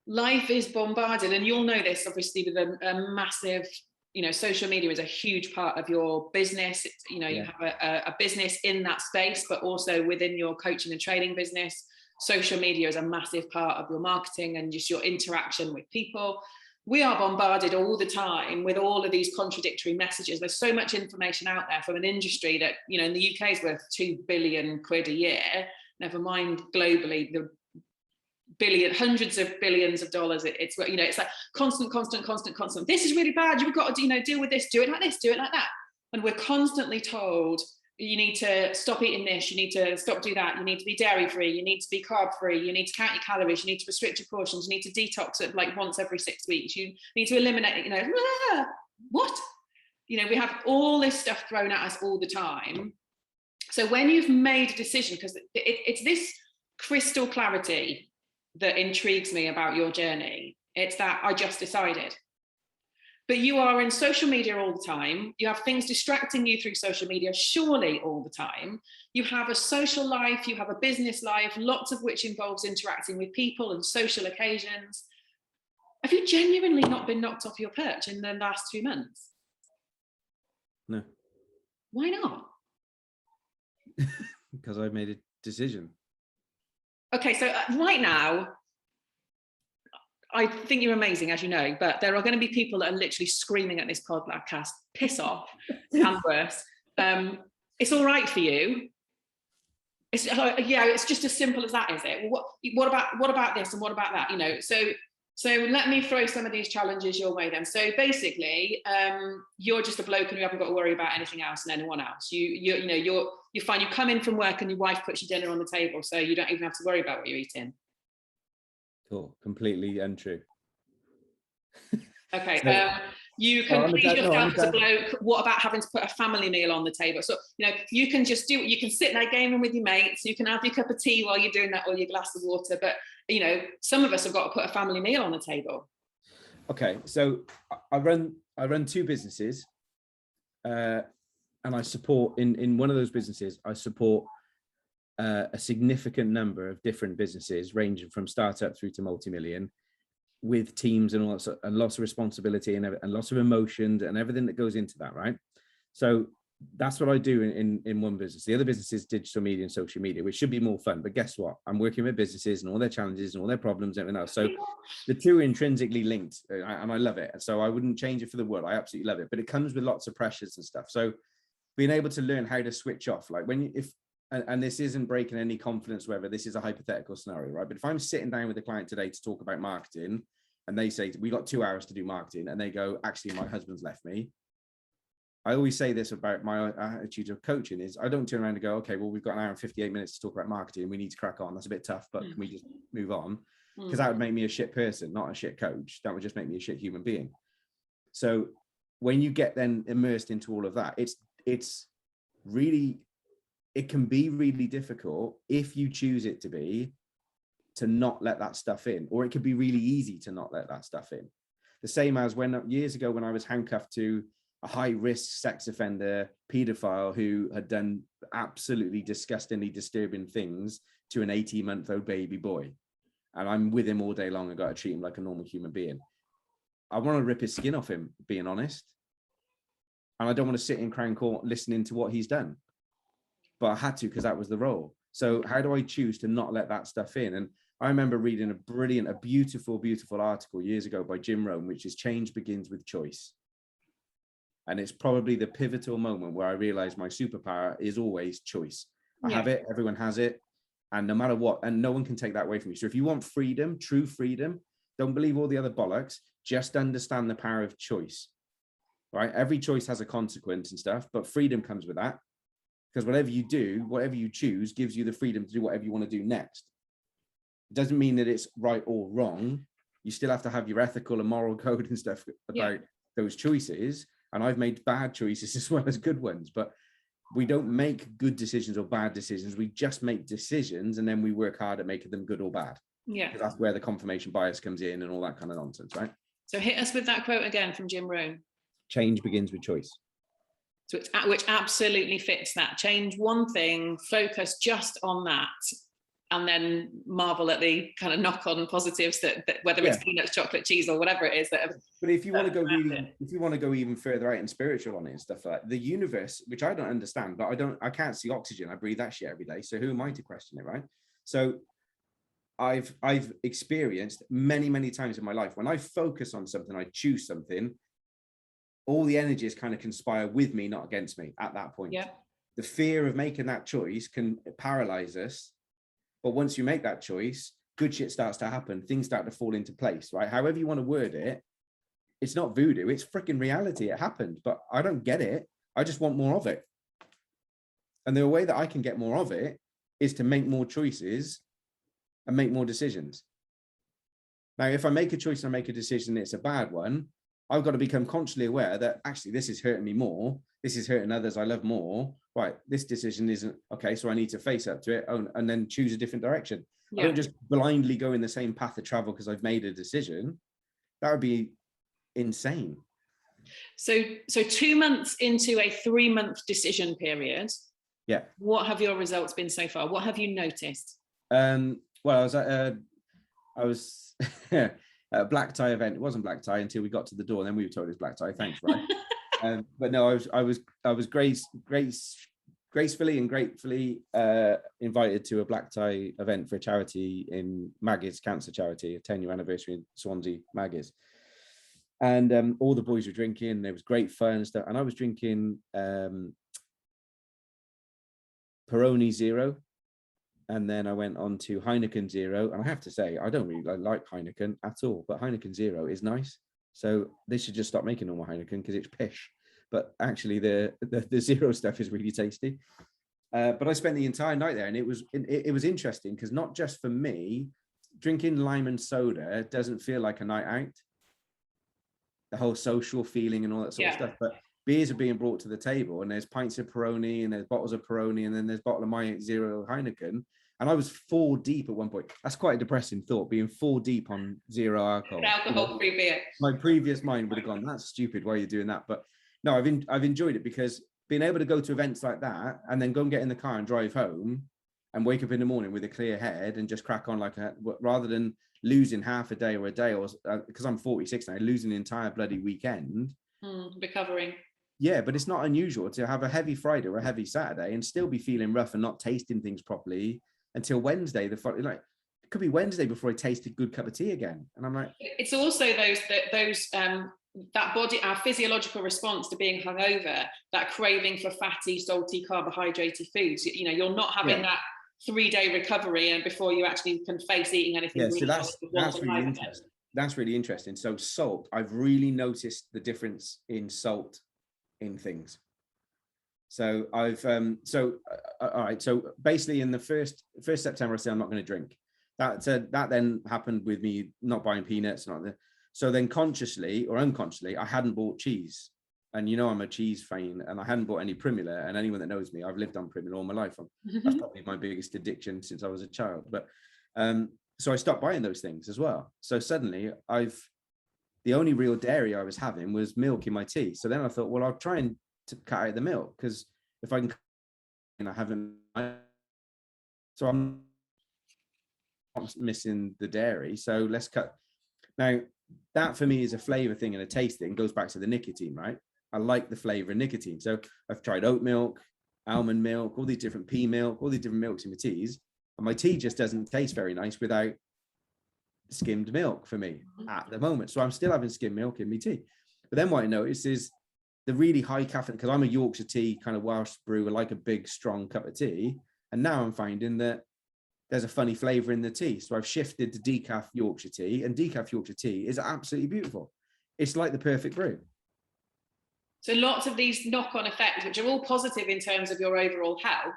A: life is bombarded, and you'll know this obviously with a massive, you know, social media is a huge part of your business. It's, you know, you have a business in that space, but also within your coaching and training business, social media is a massive part of your marketing and just your interaction with people. We are bombarded all the time with all of these contradictory messages. There's so much information out there from an industry that, you know, in the UK is worth £2 billion a year, never mind globally, the hundreds of billions of dollars. It's, you know, it's like constant. This is really bad. You've got to, you know, deal with this, do it like this, do it like that. And we're constantly told, you need to stop eating this, you need to stop doing that, you need to be dairy free, you need to be carb free, you need to count your calories, you need to restrict your portions, you need to detox it like once every 6 weeks, you need to eliminate, you know, what? You know, we have all this stuff thrown at us all the time. So when you've made a decision, because it's this crystal clarity that intrigues me about your journey. It's that I just decided. But you are in social media all the time. You have things distracting you through social media, surely all the time. You have a social life, you have a business life, lots of which involves interacting with people and social occasions. Have you genuinely not been knocked off your perch in the last 2 months?
B: No.
A: Why not?
B: Because I made a decision.
A: Okay, so right now, I think you're amazing, as you know, but there are going to be people that are literally screaming at this podcast, piss off, and worse. It's all right for you. It's yeah, it's just as simple as that, is it? Well, what about this and what about that? You know, so let me throw some of these challenges your way then. So basically, you're just a bloke and you haven't got to worry about anything else and anyone else. You're fine. You come in from work and your wife puts your dinner on the table, so you don't even have to worry about what you're eating.
B: Cool. Completely untrue.
A: Okay.
B: So,
A: you can please yourself as a bloke. What about having to put a family meal on the table? So, you know, you can just do, you can sit there gaming with your mates, you can have your cup of tea while you're doing that or your glass of water. But, you know, some of us have got to put a family meal on the table.
B: Okay. So I run 2 businesses, and I support in one of those businesses, I support a significant number of different businesses ranging from startup through to multi-million, with teams and lots of responsibility and lots of emotions and everything that goes into that, right? So that's what I do in one business. The other business is digital media and social media, which should be more fun. But guess what? I'm working with businesses and all their challenges and all their problems and everything else. So the 2 are intrinsically linked, and I love it. So I wouldn't change it for the world. I absolutely love it. But it comes with lots of pressures and stuff. So being able to learn how to switch off, like and this isn't breaking any confidence, whether this is a hypothetical scenario, right? But if I'm sitting down with a client today to talk about marketing, and they say, we got 2 hours to do marketing, and they go, actually, my husband's left me. I always say this about my attitude of coaching is I don't turn around and go, okay, well, we've got an hour and 58 minutes to talk about marketing. We need to crack on. That's a bit tough, but can we just move on? Because that would make me a shit person, not a shit coach. That would just make me a shit human being. So when you get then immersed into all of that, it's really, it can be really difficult if you choose it to be, to not let that stuff in, or it could be really easy to not let that stuff in. The same as when years ago when I was handcuffed to a high risk sex offender pedophile who had done absolutely disgustingly disturbing things to an 18-month-old baby boy, and I'm with him all day long and got to treat him like a normal human being. I want to rip his skin off him, being honest, and I don't want to sit in Crown Court listening to what he's done, but I had to because that was the role. So how do I choose to not let that stuff in? And I remember reading a beautiful, beautiful article years ago by Jim Rohn, which is Change Begins with Choice. And it's probably the pivotal moment where I realized my superpower is always choice. I have it, everyone has it. And no matter what, and no one can take that away from you. So if you want freedom, true freedom, don't believe all the other bollocks, just understand the power of choice, right? Every choice has a consequence and stuff, but freedom comes with that. Because whatever you do, whatever you choose, gives you the freedom to do whatever you want to do next. It doesn't mean that it's right or wrong. You still have to have your ethical and moral code and stuff about those choices. And I've made bad choices as well as good ones, but we don't make good decisions or bad decisions. We just make decisions and then we work hard at making them good or bad. Yeah. That's where the confirmation bias comes in and all that kind of nonsense, right?
A: So hit us with that quote again from Jim Rohn.
B: Change begins with choice.
A: So which absolutely fits that. Change one thing, focus just on that, and then marvel at the kind of knock-on positives that whether it's peanuts, chocolate, cheese, or whatever it is.
B: But if you want to go if you want to go even further out and spiritual on it and stuff like that, the universe, which I don't understand, but I can't see oxygen. I breathe that shit every day. So who am I to question it, right? So I've experienced many, many times in my life when I focus on something, I choose something, all the energies kind of conspire with me, not against me at that point. Yeah. The fear of making that choice can paralyze us. But once you make that choice, good shit starts to happen. Things start to fall into place, right? However you want to word it, it's not voodoo. It's freaking reality. It happened, but I don't get it. I just want more of it. And the way that I can get more of it is to make more choices and make more decisions. Now, if I make a choice and I make a decision, it's a bad one, I've got to become consciously aware that actually this is hurting me more. This is hurting others I love more. Right. This decision isn't okay. So I need to face up to it and then choose a different direction. I don't just blindly go in the same path of travel because I've made a decision. That would be insane.
A: So 2 months into a 3-month decision period.
B: Yeah.
A: What have your results been so far? What have you noticed?
B: Well, I was at a black tie event. It wasn't black tie until we got to the door, and then we were told it was black tie. Thanks, right? But no, I was gracefully and gratefully invited to a black tie event for a charity in Maggie's cancer charity, a 10-year anniversary in Swansea, Maggie's. And all the boys were drinking. There was great fun and stuff. And I was drinking Peroni Zero. And then I went on to Heineken Zero. And I have to say, I don't really like Heineken at all, but Heineken Zero is nice. So they should just stop making normal Heineken because it's pish. But actually the Zero stuff is really tasty. But I spent the entire night there, and it was interesting because not just for me, drinking lime and soda doesn't feel like a night out. The whole social feeling and all that sort of stuff. But beers are being brought to the table, and there's pints of Peroni, and there's bottles of Peroni, and then there's a bottle of my Zero Heineken. And I was 4 deep at one point. That's quite a depressing thought, being 4 deep on zero alcohol.
A: Alcohol-free beer.
B: My previous mind would have gone, that's stupid, why are you doing that? But no, I've enjoyed it because being able to go to events like that and then go and get in the car and drive home and wake up in the morning with a clear head and just crack on rather than losing half a day or a day, or because I'm 46 now, losing the entire bloody weekend.
A: Recovering.
B: Yeah, but it's not unusual to have a heavy Friday or a heavy Saturday and still be feeling rough and not tasting things properly until Wednesday. It could be Wednesday before I taste a good cup of tea again. And I'm like,
A: it's also that body, our physiological response to being hungover, that craving for fatty, salty, carbohydrated foods. You know, you're not having that 3-day recovery and before you actually can face eating anything.
B: Yeah, so that's really interesting. That's really interesting. So salt, I've really noticed the difference in salt in things. So I've all right. So basically, in the first September, I said I'm not going to drink. That then happened with me not buying peanuts. So then consciously or unconsciously, I hadn't bought cheese. And you know, I'm a cheese fan, and I hadn't bought any Primula. And anyone that knows me, I've lived on Primula all my life. That's probably my biggest addiction since I was a child. But so I stopped buying those things as well. So suddenly the only real dairy I was having was milk in my tea. So then I thought, well, I'll try and cut out the milk, because if I can, I haven't. So I'm missing the dairy. So let's cut. Now, that for me is a flavor thing and a taste thing. It goes back to the nicotine, right? I like the flavor of nicotine. So I've tried oat milk, almond milk, all these different pea milk, all these different milks in my teas. And my tea just doesn't taste very nice without skimmed milk for me at the moment. So I'm still having skimmed milk in my tea. But then what I notice is the really high caffeine, because I'm a Yorkshire tea kind of Welsh brew, I like a big, strong cup of tea. And now I'm finding that there's a funny flavor in the tea. So I've shifted to decaf Yorkshire tea, and decaf Yorkshire tea is absolutely beautiful. It's like the perfect brew.
A: So lots of these knock-on effects, which are all positive in terms of your overall health,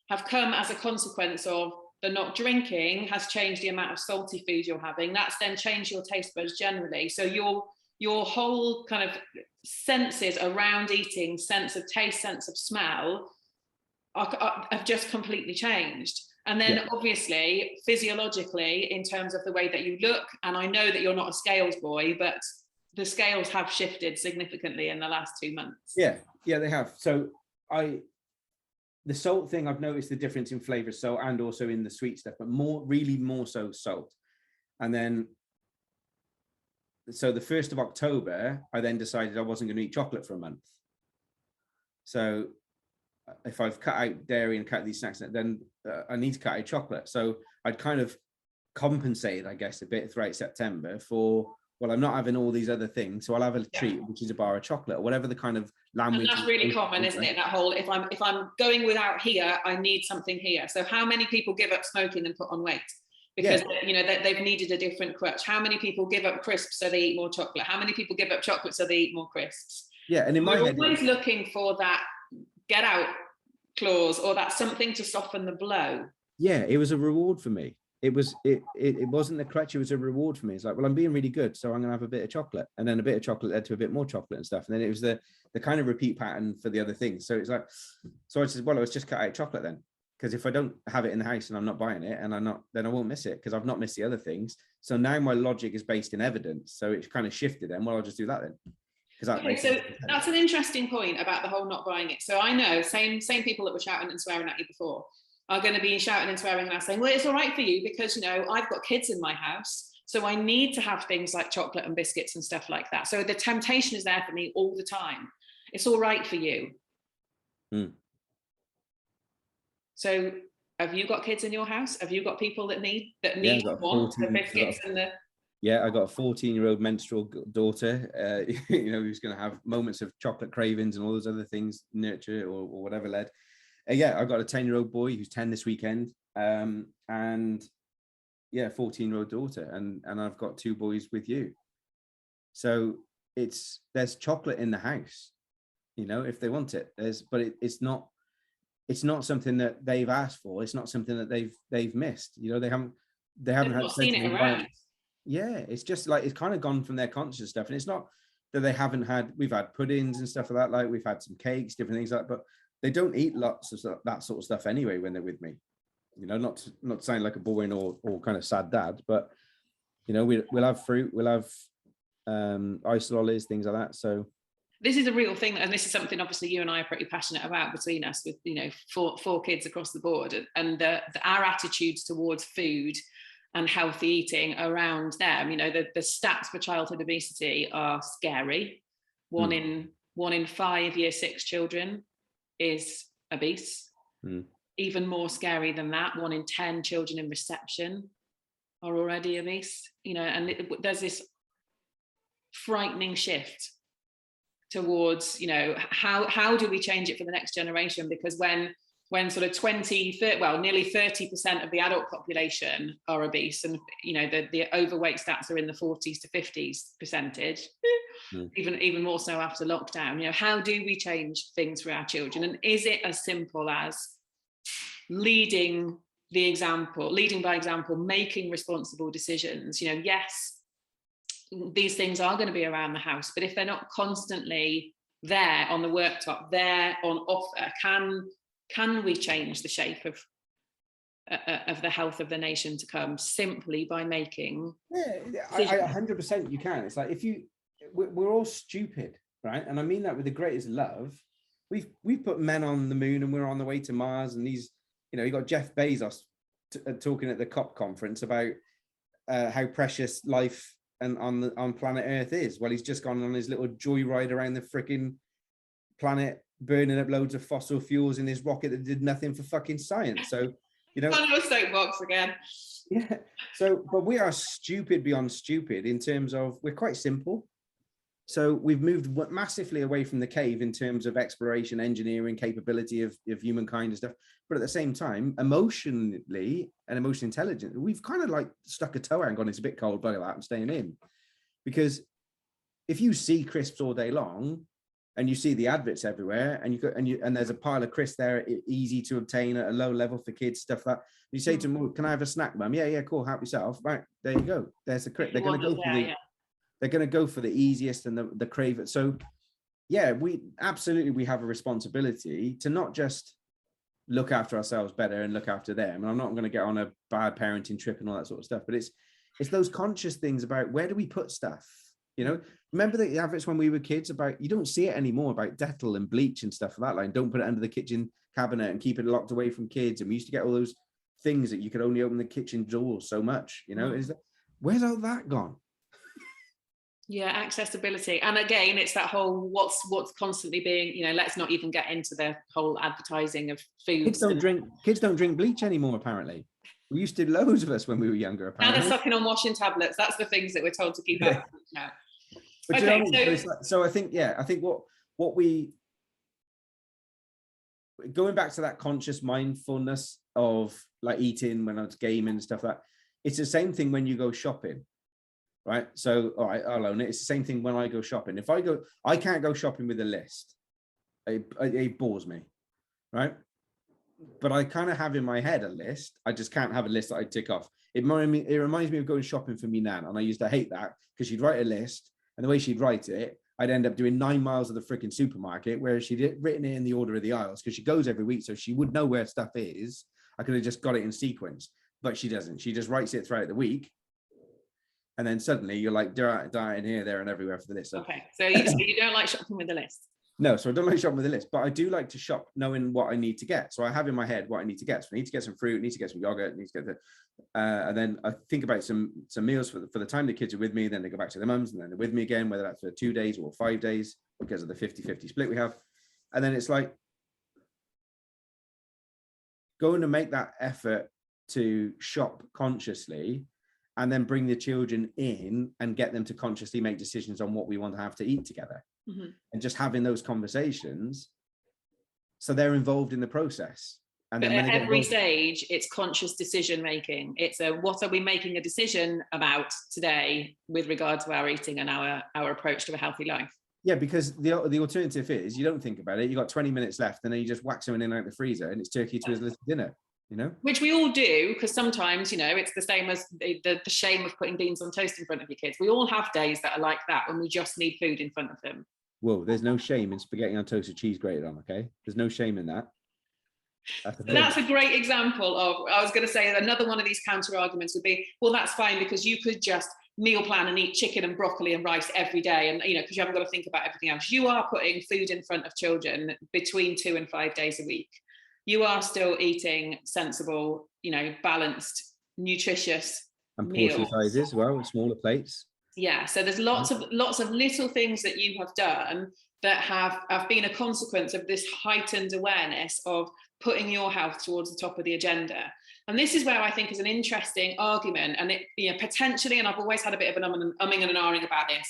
A: have come as a consequence of the not drinking has changed the amount of salty food you're having. That's then changed your taste buds generally. So your whole kind of senses around eating, sense of taste, sense of smell, have just completely changed. And then obviously, physiologically, in terms of the way that you look, and I know that you're not a scales boy, but the scales have shifted significantly in the last 2 months. Yeah,
B: they have. So the salt thing, I've noticed the difference in flavor, so, and also in the sweet stuff, but really more so salt. And then, so the 1st of October, I then decided I wasn't going to eat chocolate for a month. So if I've cut out dairy and cut these snacks, then I need to cut out chocolate. So I'd kind of compensated, I guess, a bit throughout September for, well, I'm not having all these other things, so I'll have a treat, which is a bar of chocolate or whatever the kind of language.
A: And that's really common, isn't it? That whole, if I'm going without here, I need something here. So how many people give up smoking and put on weight? Because you know they've needed a different crutch. How many people give up crisps so they eat more chocolate? How many people give up chocolate so they eat more crisps?
B: Yeah, and in my head,
A: we're always looking for that get out clause or that something to soften the blow.
B: Yeah, it was a reward for me. it wasn't a crutch, it was a reward for me. It's like, well, I'm being really good, so I'm gonna have a bit of chocolate, and then a bit of chocolate led to a bit more chocolate and stuff, and then it was the kind of repeat pattern for the other things. So it's like, so I said, well, let's just cut out chocolate then, because if I don't have it in the house and I'm not buying it, and then I won't miss it, because I've not missed the other things. So now my logic is based in evidence, so it's kind of shifted. And well, I'll just do that then.
A: Okay, so that's an interesting point about the whole not buying it. So I know same people that were shouting and swearing at you before are going to be shouting and swearing and saying, well, it's all right for you because, you know, I've got kids in my house, so I need to have things like chocolate and biscuits and stuff like that. So the temptation is there for me all the time. It's all right for you. So have you got kids in your house? Have you got people that want the biscuits and the...
B: Yeah, I got a 14-year-old menstrual daughter, you know, who's going to have moments of chocolate cravings and all those other things, nurture or whatever led. Yeah, I got a 10-year-old boy who's 10 this weekend, and yeah, 14-year-old daughter, and I've got 2 boys with you. So there's chocolate in the house, you know, if they want it. But it's not something that they've asked for. It's not something that they've missed. You know, they haven't had
A: seen it around.
B: Yeah, it's just like, it's kind of gone from their conscious stuff. And it's not that they haven't had, we've had puddings and stuff like that, like we've had some cakes, different things like that, but they don't eat lots of that sort of stuff anyway when they're with me. You know, not sound like a boring or kind of sad dad, but you know, we'll have fruit, we'll have ice lollies, things like that. So
A: this is a real thing, and this is something obviously you and I are pretty passionate about between us, with, you know, four kids across the board, and our attitudes towards food and healthy eating around them. You know, the stats for childhood obesity are scary. One in 5 year 6 children is obese. Even more scary than that, 1 in 10 children in reception are already obese. You know, and there's this frightening shift towards, you know, how do we change it for the next generation? Because when sort of nearly 30% of the adult population are obese, and you know the overweight stats are in the 40s to 50s percentage, even more so after lockdown. You know, how do we change things for our children? And is it as simple as leading by example, making responsible decisions? You know, yes, these things are going to be around the house, but if they're not constantly there on the worktop, there on offer, can we change the shape of the health of the nation to come simply by making?
B: Yeah, I 100% you can. It's like, we're all stupid, right? And I mean that with the greatest love. We've put men on the moon, and we're on the way to Mars. And these, you know, you got Jeff Bezos talking at the COP conference about how precious life and on planet Earth is. Well, he's just gone on his little joyride around the freaking planet, burning up loads of fossil fuels in his rocket that did nothing for fucking science. So, you know,
A: on your soapbox again.
B: Yeah. So, but we are stupid beyond stupid in terms of, we're quite simple. So we've moved massively away from the cave in terms of exploration, engineering, capability of humankind and stuff. But at the same time, emotionally and emotional intelligence, we've kind of like stuck a toe out and gone, it's a bit cold, bugger that, I'm staying in. Because if you see crisps all day long, and you see the adverts everywhere, and there's a pile of crisps there, easy to obtain at a low level for kids, stuff like that. You say to them, well, can I have a snack, mum? Yeah, cool, help yourself. Right, there you go. There's the crisp. They're going to go for they're going to go for the easiest and the crave it. So yeah, we have a responsibility to not just look after ourselves better and look after them. And I'm not going to get on a bad parenting trip and all that sort of stuff, but it's those conscious things about, where do we put stuff? You know, remember the adverts when we were kids about, you don't see it anymore, about Dettol and bleach and stuff like that. Like, don't put it under the kitchen cabinet and keep it locked away from kids. And we used to get all those things that you could only open the kitchen door so much, you know. Where's all that gone?
A: Yeah, accessibility. And again, it's that whole what's constantly being, you know, let's not even get into the whole advertising of food.
B: Kids don't drink bleach anymore, apparently. We used to, loads of us when we were younger, apparently.
A: Now they're sucking on washing tablets. That's the things that we're told to keep up now.
B: But okay, you know, so I think what we, going back to that conscious mindfulness of like eating when I was gaming and stuff like that, it's the same thing when you go shopping, right? So, all right, I'll own it. It's the same thing when I go shopping. If I can't go shopping with a list. It bores me, right? But I kind of have in my head a list. I just can't have a list that I tick off. It reminds me of going shopping for me nan, and I used to hate that because she'd write a list, and the way she'd write it, I'd end up doing 9 miles of the freaking supermarket, whereas she'd written it in the order of the aisles because she goes every week, so she would know where stuff is. I could have just got it in sequence, but she doesn't. She just writes it throughout the week, and then suddenly you're like dying here, there, and everywhere for the list.
A: Okay, so you don't like shopping with a list?
B: No, so I don't like shopping with a list, but I do like to shop knowing what I need to get. So I have in my head what I need to get. So I need to get some fruit, I need to get some yogurt, I need to get and then I think about some meals for the time the kids are with me, then they go back to their mums, and then they're with me again, whether that's for 2 days or 5 days, because of the 50-50 split we have. And then it's like going to make that effort to shop consciously, and then bring the children in and get them to consciously make decisions on what we want to have to eat together. And just having those conversations, so they're involved in the process. And then
A: at every stage, it's conscious decision making. It's what are we making a decision about today with regard to our eating and our approach to a healthy life?
B: Yeah, because the alternative is you don't think about it. You got 20 minutes left, and then you just whack someone in out the freezer, and it's turkey to his little dinner. Which
A: we all do, because sometimes it's the same as the shame of putting beans on toast in front of your kids. We all have days that are like that when we just need food in front of them.
B: Whoa, there's no shame in spaghetti on toast with cheese grated on, okay? There's no shame in that.
A: That's a great example of, I was going to say another one of these counter arguments would be, well, that's fine because you could just meal plan and eat chicken and broccoli and rice every day, and because you haven't got to think about everything else. You are putting food in front of children between 2 and 5 days a week. You are still eating sensible, balanced, nutritious
B: and portion
A: meals.
B: sizes, well, smaller plates.
A: Yeah, so there's lots of little things that you have done that have been a consequence of this heightened awareness of putting your health towards the top of the agenda. And this is where I think is an interesting argument, and it potentially, and I've always had a bit of an umming and an ahhing about this,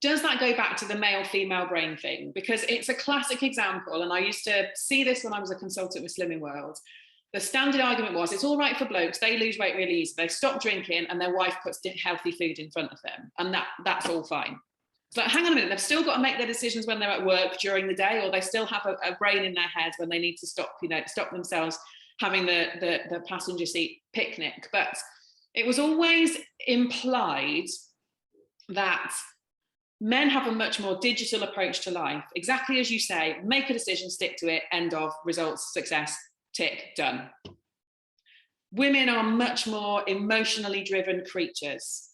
A: does that go back to the male-female brain thing? Because it's a classic example, and I used to see this when I was a consultant with Slimming World. The standard argument was, it's all right for blokes, they lose weight really easy, they stop drinking and their wife puts healthy food in front of them, and that's all fine. It's like, hang on a minute, they've still got to make their decisions when they're at work during the day, or they still have a brain in their head when they need to stop themselves having the passenger seat picnic. But it was always implied that men have a much more digital approach to life. Exactly as you say, make a decision, stick to it, end of, results, success, tick, done. Women are much more emotionally driven creatures.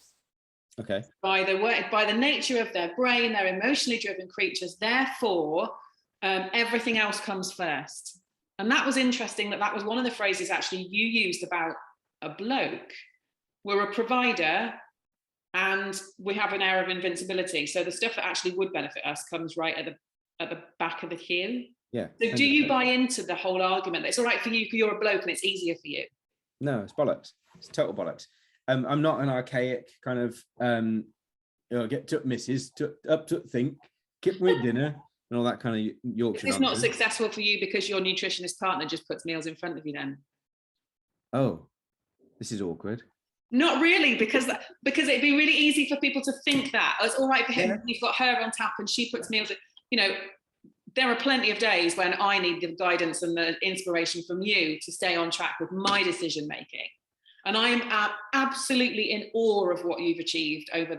B: Okay.
A: By the nature of their brain, they're emotionally driven creatures. Therefore, everything else comes first. And that was interesting that was one of the phrases actually you used about a bloke. We're a provider and we have an air of invincibility. So the stuff that actually would benefit us comes right at the back of the queue.
B: Yeah.
A: So do you buy into the whole argument that it's all right for you because you're a bloke and it's easier for you?
B: No, it's bollocks. It's total bollocks. I'm not an archaic kind of get to missus, up to think, keep with dinner and all that kind of Yorkshire.
A: It's not successful for you because your nutritionist partner just puts meals in front of you then?
B: Oh, this is awkward.
A: Not really, because it'd be really easy for people to think that it's all right for him. Yeah. You've got her on tap and she puts meals. There are plenty of days when I need the guidance and the inspiration from you to stay on track with my decision making. And I am absolutely in awe of what you've achieved over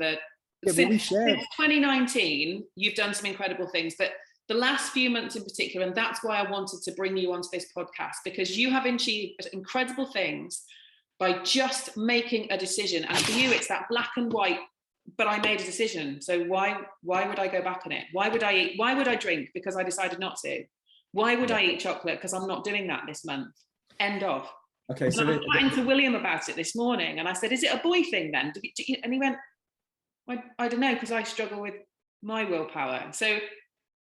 A: since 2019. You've done some incredible things, but the last few months in particular, and that's why I wanted to bring you onto this podcast, because you have achieved incredible things by just making a decision. And for you, it's that black and white, but I made a decision. So why would I go back on it? Why would I eat? Why would I drink? Because I decided not to. Why would I eat chocolate? Because I'm not doing that this month. End of.
B: Okay, so
A: I was chatting to William about it this morning, and I said, "Is it a boy thing then?" And he went, "I don't know, because I struggle with my willpower. So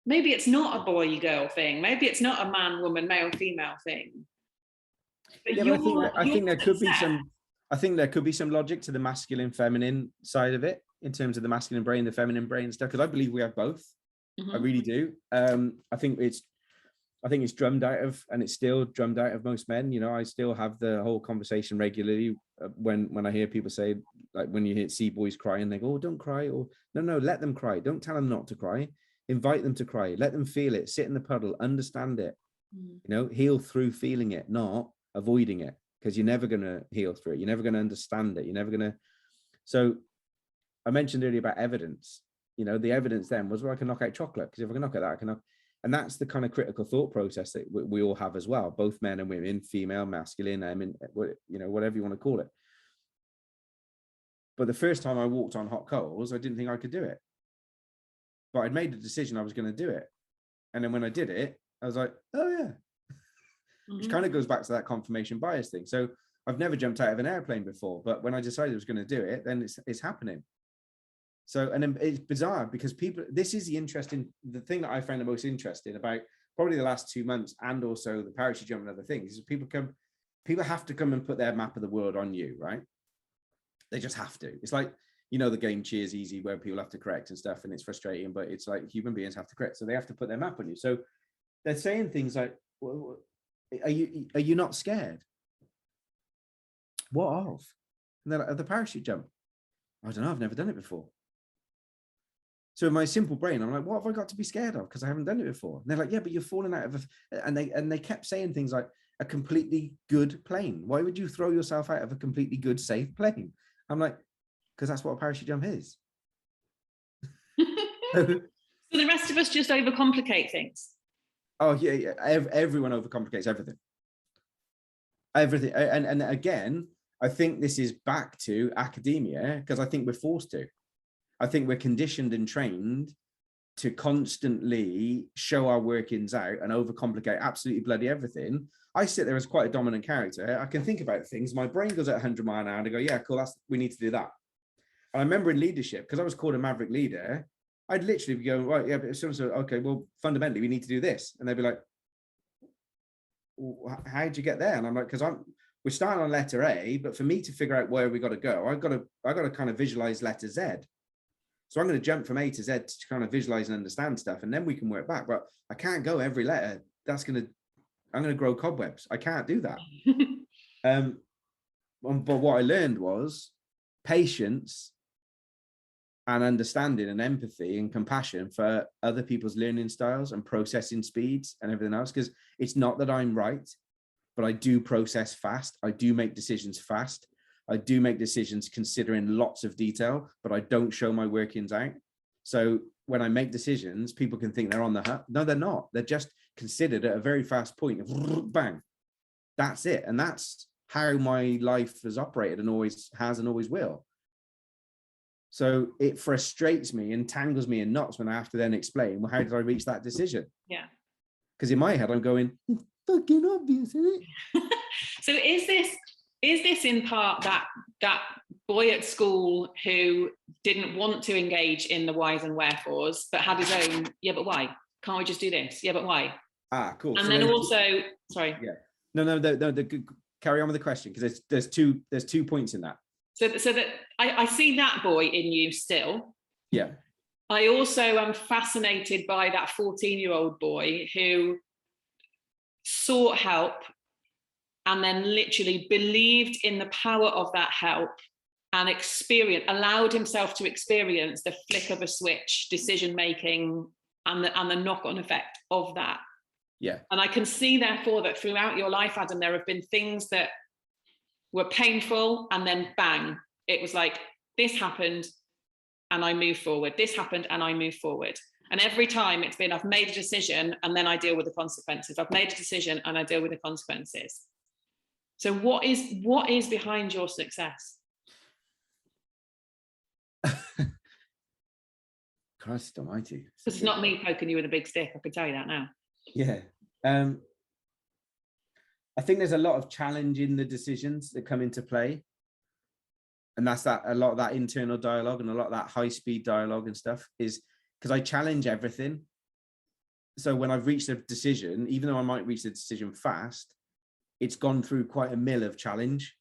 A: maybe it's not a boy-girl thing. Maybe it's not a man-woman, male-female thing." But
B: yeah, but I think there could be some. I think there could be some logic to the masculine-feminine side of it, in terms of the masculine brain, the feminine brain and stuff. Because I believe we have both. Mm-hmm. I really do. I think it's drummed out of, and it's still drummed out of most men. I still have the whole conversation regularly when I hear people say, like, when you see boys crying, they go, "Oh, don't cry," or no, let them cry. Don't tell them not to cry. Invite them to cry. Let them feel it. Sit in the puddle. Understand it. Mm. Heal through feeling it, not avoiding it. because you're never going to heal through it. You're never going to understand it. You're never going to. So I mentioned earlier about evidence. The evidence then was, well, I can knock out chocolate, because if I can knock out that, I can knock. And that's the kind of critical thought process that we all have as well, both men and women, female, masculine, whatever you want to call it. But the first time I walked on hot coals, I didn't think I could do it. But I'd made the decision I was going to do it. And then when I did it, I was like, oh yeah. Which kind of goes back to that confirmation bias thing. So I've never jumped out of an airplane before, but when I decided I was going to do it, then it's happening. So, and then it's bizarre because the thing that I found the most interesting about probably the last 2 months, and also the parachute jump and other things, is people have to come and put their map of the world on you, right? They just have to. It's like, the game Cheers Easy, where people have to correct and stuff, and it's frustrating, but it's like human beings have to correct. So they have to put their map on you. So they're saying things like, well, are you not scared? What of? And they're like, of the parachute jump. I don't know, I've never done it before. So in my simple brain, I'm like, what have I got to be scared of? Because I haven't done it before. And they're like, yeah, but you're falling out of and they kept saying things like, a completely good plane. Why would you throw yourself out of a completely good, safe plane? I'm like, because that's what a parachute jump is.
A: So the rest of us just overcomplicate things.
B: Oh yeah. Everyone overcomplicates everything. And again, I think this is back to academia, because I think we're forced to. I think we're conditioned and trained to constantly show our workings out and overcomplicate absolutely bloody everything. I sit there as quite a dominant character. I can think about things. My brain goes at 100 miles an hour and I go, yeah, cool, we need to do that. And I remember in leadership, because I was called a maverick leader, I'd literally be going, right, yeah, but so okay, well, fundamentally, we need to do this. And they'd be like, well, how'd you get there? And I'm like, because we're starting on letter A, but for me to figure out where we got to go, I got to kind of visualize letter Z. So I'm going to jump from A to Z to kind of visualize and understand stuff, and then we can work back. But I can't go every letter. I'm going to grow cobwebs. I can't do that. But what I learned was patience and understanding and empathy and compassion for other people's learning styles and processing speeds and everything else. Because it's not that I'm right, but I do process fast. I do make decisions fast. I do make decisions considering lots of detail, but I don't show my workings out. So when I make decisions, people can think they're on the hut. No, they're not. They're just considered at a very fast point of bang. That's it. And that's how my life has operated and always has and always will. So it frustrates me and tangles me in knots when I have to then explain, well, how did I reach that decision?
A: Yeah.
B: Because in my head, I'm going, it's fucking obvious, isn't it?
A: So is this in part that boy at school who didn't want to engage in the whys and wherefores, but had his own, yeah, but why? Can't we just do this? Yeah, but why?
B: Ah, cool.
A: And so then also, sorry.
B: Yeah. No, carry on with the question, because there's two points in that. So
A: that I see that boy in you still.
B: Yeah.
A: I also am fascinated by that 14-year-old boy who sought help and then literally believed in the power of that help and allowed himself to experience the flick of a switch, decision making, and the knock-on effect of that.
B: Yeah.
A: And I can see, therefore, that throughout your life, Adam, there have been things that were painful, and then bang, it was like, this happened and I move forward. This happened and I move forward. And every time it's been, I've made a decision and then I deal with the consequences. I've made a decision and I deal with the consequences. So what is behind your success?
B: Christ almighty.
A: It's not me poking you with a big stick, I can tell you that now.
B: Yeah. I think there's a lot of challenge in the decisions that come into play. And that's a lot of that internal dialogue and a lot of that high-speed dialogue and stuff is because I challenge everything. So when I've reached a decision, even though I might reach the decision fast, it's gone through quite a mill of challenge,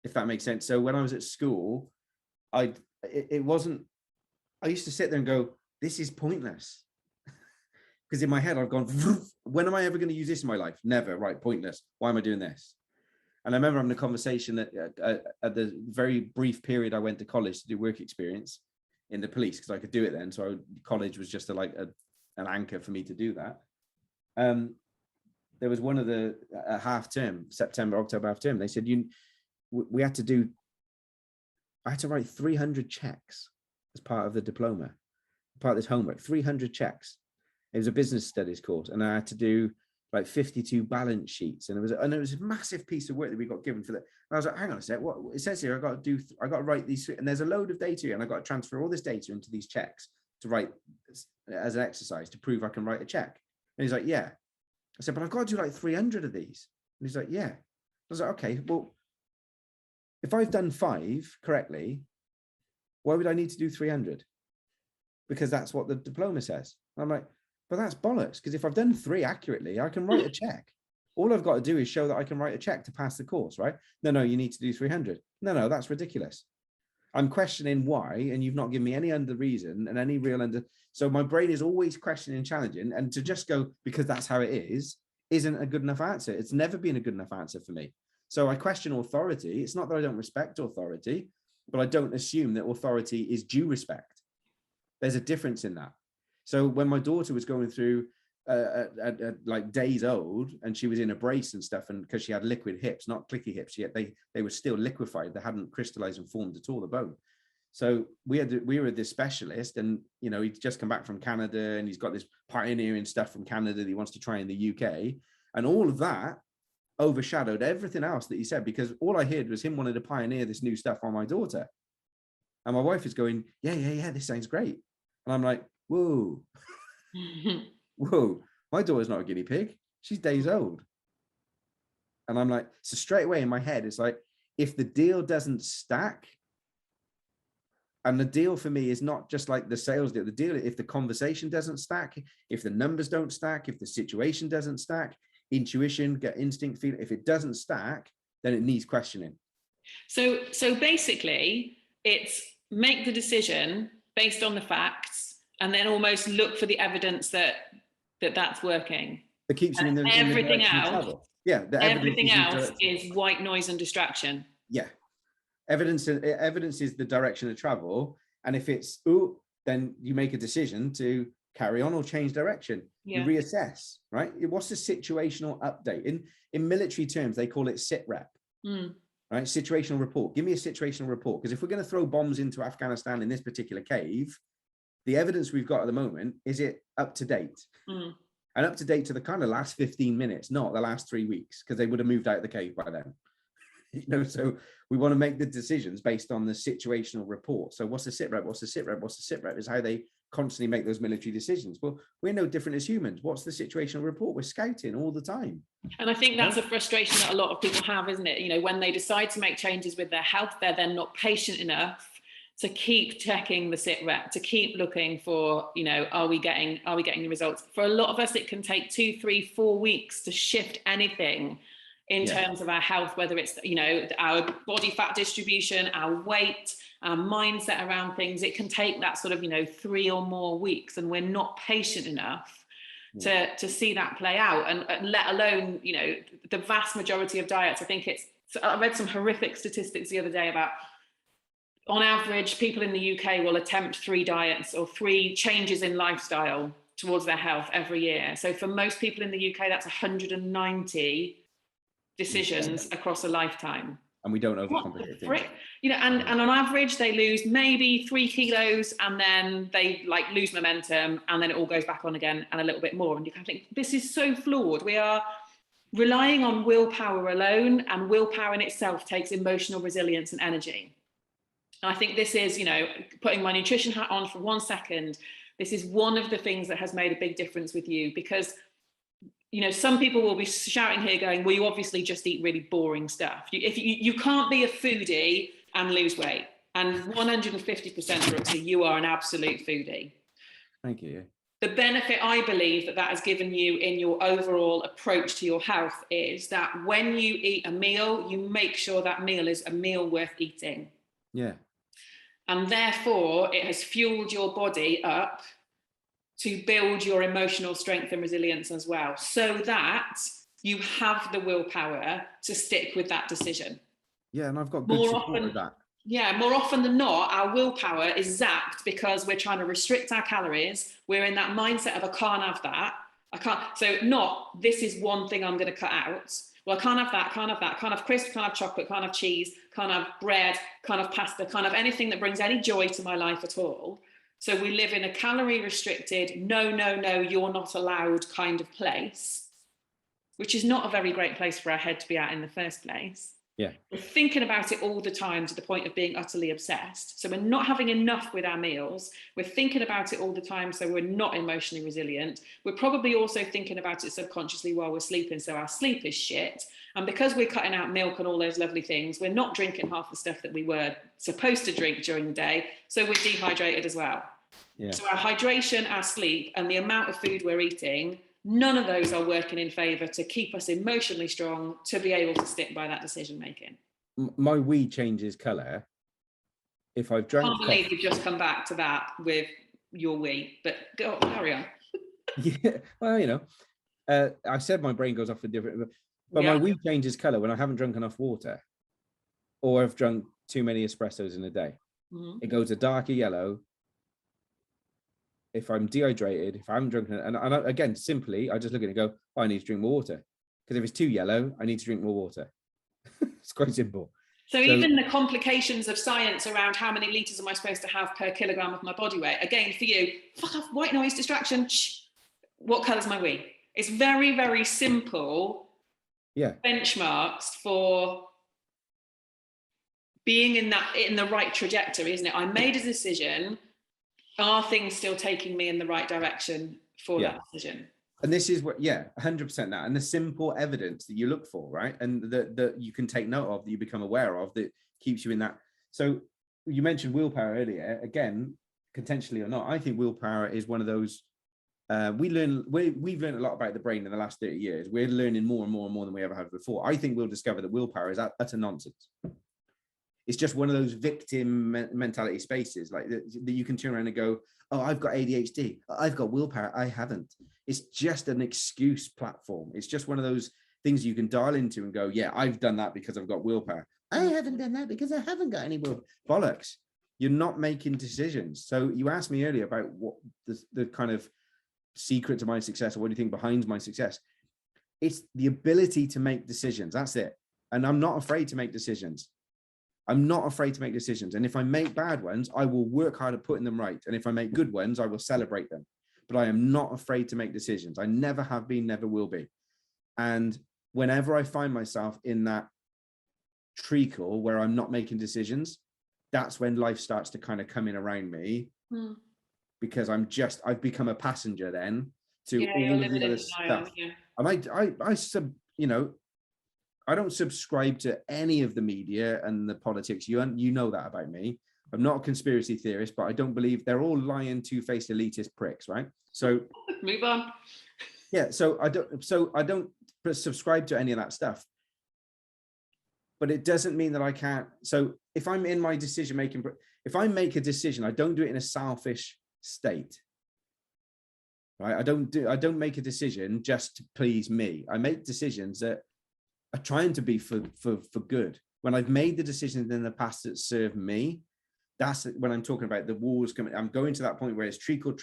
B: if that makes sense. So when I was at school, I used to sit there and go, this is pointless. Because in my head, I've gone, when am I ever going to use this in my life? Never, right, pointless. Why am I doing this? And I remember having a conversation at the very brief period I went to college to do work experience in the police, because I could do it then. So college was just an anchor for me to do that. there was one of the half term, September, October half term. They said I had to write 300 checks as part of the diploma, part of this homework, 300 checks. It was a business studies course, and I had to do like 52 balance sheets, and it was a massive piece of work that we got given for that. And I was like, hang on a sec, what it says here? I got to write these, and there's a load of data here, and I got to transfer all this data into these checks to write as an exercise to prove I can write a check. And he's like, yeah. I said, but I've got to do like 300 of these. And he's like, yeah. I was like, okay, well, if I've done 5 correctly, why would I need to do 300? Because that's what the diploma says. And I'm like, but that's bollocks, because if I've done 3 accurately, I can write a check. All I've got to do is show that I can write a check to pass the course, right? No, you need to do 300. No, that's ridiculous. I'm questioning why, and you've not given me any under reason and any real under. So my brain is always questioning and challenging, and to just go because that's how it is isn't a good enough answer. It's never been a good enough answer for me. So I question authority. It's not that I don't respect authority, but I don't assume that authority is due respect. There's a difference in that. So when my daughter was going through like days old, and she was in a brace and stuff, and because she had liquid hips, not clicky hips yet, they were still liquefied. They hadn't crystallized and formed at all, the bone. So we were this specialist, and he'd just come back from Canada, and he's got this pioneering stuff from Canada that he wants to try in the UK, and all of that overshadowed everything else that he said, because all I heard was him wanting to pioneer this new stuff on my daughter. And my wife is going, yeah, this sounds great. And I'm like, whoa. Whoa, my daughter's not a guinea pig. She's days old. And I'm like, so straight away in my head, it's like, if the deal doesn't stack, and the deal for me is not just like the sales deal, the deal, if the conversation doesn't stack, if the numbers don't stack, if the situation doesn't stack, intuition, gut instinct, feel, if it doesn't stack, then it needs questioning.
A: So basically, it's make the decision based on the facts, and then almost look for the evidence that's working.
B: That keeps you in the
A: everything else.
B: Yeah,
A: everything else is white noise and distraction.
B: Yeah, evidence is the direction of travel, and if it's then you make a decision to carry on or change direction. You reassess, right? What's the situational update? In military terms, they call it sit rep. Right? Situational report. Give me a situational report, because if we're going to throw bombs into Afghanistan in this particular cave, the evidence we've got at the moment, is it up to date? And up to date to the kind of last 15 minutes, not the last 3 weeks, because they would have moved out of the cave by then. So we want to make the decisions based on the situational report. So what's the sit rep? What's the sit rep? What's the sit rep is how they constantly make those military decisions. Well, we're no different as humans. What's the situational report? We're scouting all the time.
A: And I think that's a frustration that a lot of people have, isn't it? When they decide to make changes with their health, they're then not patient enough to keep checking the sit rep, to keep looking for, are we getting the results? For a lot of us, it can take 2, 3, 4 weeks to shift anything in terms of our health, whether it's, our body fat distribution, our weight, our mindset around things. It can take that sort of, 3 or more weeks, and we're not patient enough to see that play out. And let alone, the vast majority of diets, I read some horrific statistics the other day about, on average, people in the UK will attempt 3 diets or 3 changes in lifestyle towards their health every year. So for most people in the UK, that's 190 decisions across a lifetime.
B: And we don't overcomplicate things.
A: And on average, they lose maybe 3 kilos, and then they lose momentum, and then it all goes back on again, and a little bit more. And you kind of think, this is so flawed. We are relying on willpower alone, and willpower in itself takes emotional resilience and energy. And I think this is, putting my nutrition hat on for 1 second, this is one of the things that has made a big difference with you, because some people will be shouting here going, well, you obviously just eat really boring stuff. You can't be a foodie and lose weight. And 150%, Brooksy, you are an absolute foodie.
B: Thank you.
A: The benefit I believe that has given you in your overall approach to your health is that when you eat a meal, you make sure that meal is a meal worth eating.
B: Yeah.
A: And therefore, it has fueled your body up to build your emotional strength and resilience as well, so that you have the willpower to stick with that decision.
B: Yeah, and I've got good support with that.
A: Yeah, more often than not, our willpower is zapped because we're trying to restrict our calories. We're in that mindset of, I can't have that. I can't, so not, this is one thing I'm going to cut out. Well, I can't have that, can't have that, can't have crisps, can't have chocolate, can't have cheese, can't have bread, can't have pasta, can't have anything that brings any joy to my life at all. So we live in a calorie restricted, no, no, no, you're not allowed kind of place, which is not a very great place for our head to be at in the first place.
B: Yeah.
A: We're thinking about it all the time to the point of being utterly obsessed. So we're not having enough with our meals. We're thinking about it all the time, so we're not emotionally resilient. We're probably also thinking about it subconsciously while we're sleeping, so our sleep is shit. And because we're cutting out milk and all those lovely things, we're not drinking half the stuff that we were supposed to drink during the day, so we're dehydrated as well. Yeah. So our hydration, our sleep, and the amount of food we're eating, none of those are working in favour to keep us emotionally strong to be able to stick by that decision making.
B: My wee changes colour if I've drunk.
A: I can't believe you've just come back to that with your wee, but go carry on.
B: Yeah, well, you know, I said my brain goes off a different, but my wee changes colour when I haven't drunk enough water, or I've drunk too many espressos in a day. Mm-hmm. It goes a darker yellow. If I'm dehydrated, if I haven't drunk, and again, simply, I just look at it and go, oh, I need to drink more water. Because if it's too yellow, I need to drink more water. It's quite simple.
A: So even the complications of science around how many litres am I supposed to have per kilogram of my body weight, again, for you, fuck off, white noise, distraction, shh. What colour's my wee? It's very, very simple benchmarks for being in the right trajectory, isn't it? I made a decision. Are things still taking me in the right direction for that decision?
B: And this is what, 100% that. And the simple evidence that you look for, right? And that you can take note of, that you become aware of, that keeps you in that. So you mentioned willpower earlier. Again, potentially or not, I think willpower is one of those, we've learned a lot about the brain in the last 30 years. We're learning more and more and more than we ever have before. I think we'll discover that willpower is utter nonsense. It's just one of those victim mentality spaces, like that you can turn around and go, oh, I've got ADHD, I've got willpower, I haven't. It's just an excuse platform. It's just one of those things you can dial into and go, yeah, I've done that because I've got willpower. I haven't done that because I haven't got any willpower. Bollocks. You're not making decisions. So you asked me earlier about what the kind of secret to my success, or what do you think behind my success? It's the ability to make decisions. That's it. And I'm not afraid to make decisions. I'm not afraid to make decisions. And if I make bad ones, I will work hard at putting them right. And if I make good ones, I will celebrate them. But I am not afraid to make decisions. I never have been, never will be. And whenever I find myself in that treacle where I'm not making decisions, that's when life starts to kind of come in around me. Because I've become a passenger then to all of the other stuff. And I don't subscribe to any of the media and the politics. You know that about me. I'm not a conspiracy theorist, but I don't believe they're all lying, two-faced elitist pricks, right? So
A: move on.
B: Yeah, so I don't subscribe to any of that stuff. But it doesn't mean that I can't. So if I'm in my decision making, if I make a decision, I don't do it in a selfish state. Right? I don't make a decision just to please me. I make decisions that are trying to be for good. When I've made the decisions in the past that serve me, that's when I'm talking about the walls coming. I'm going to that point where it's treacle,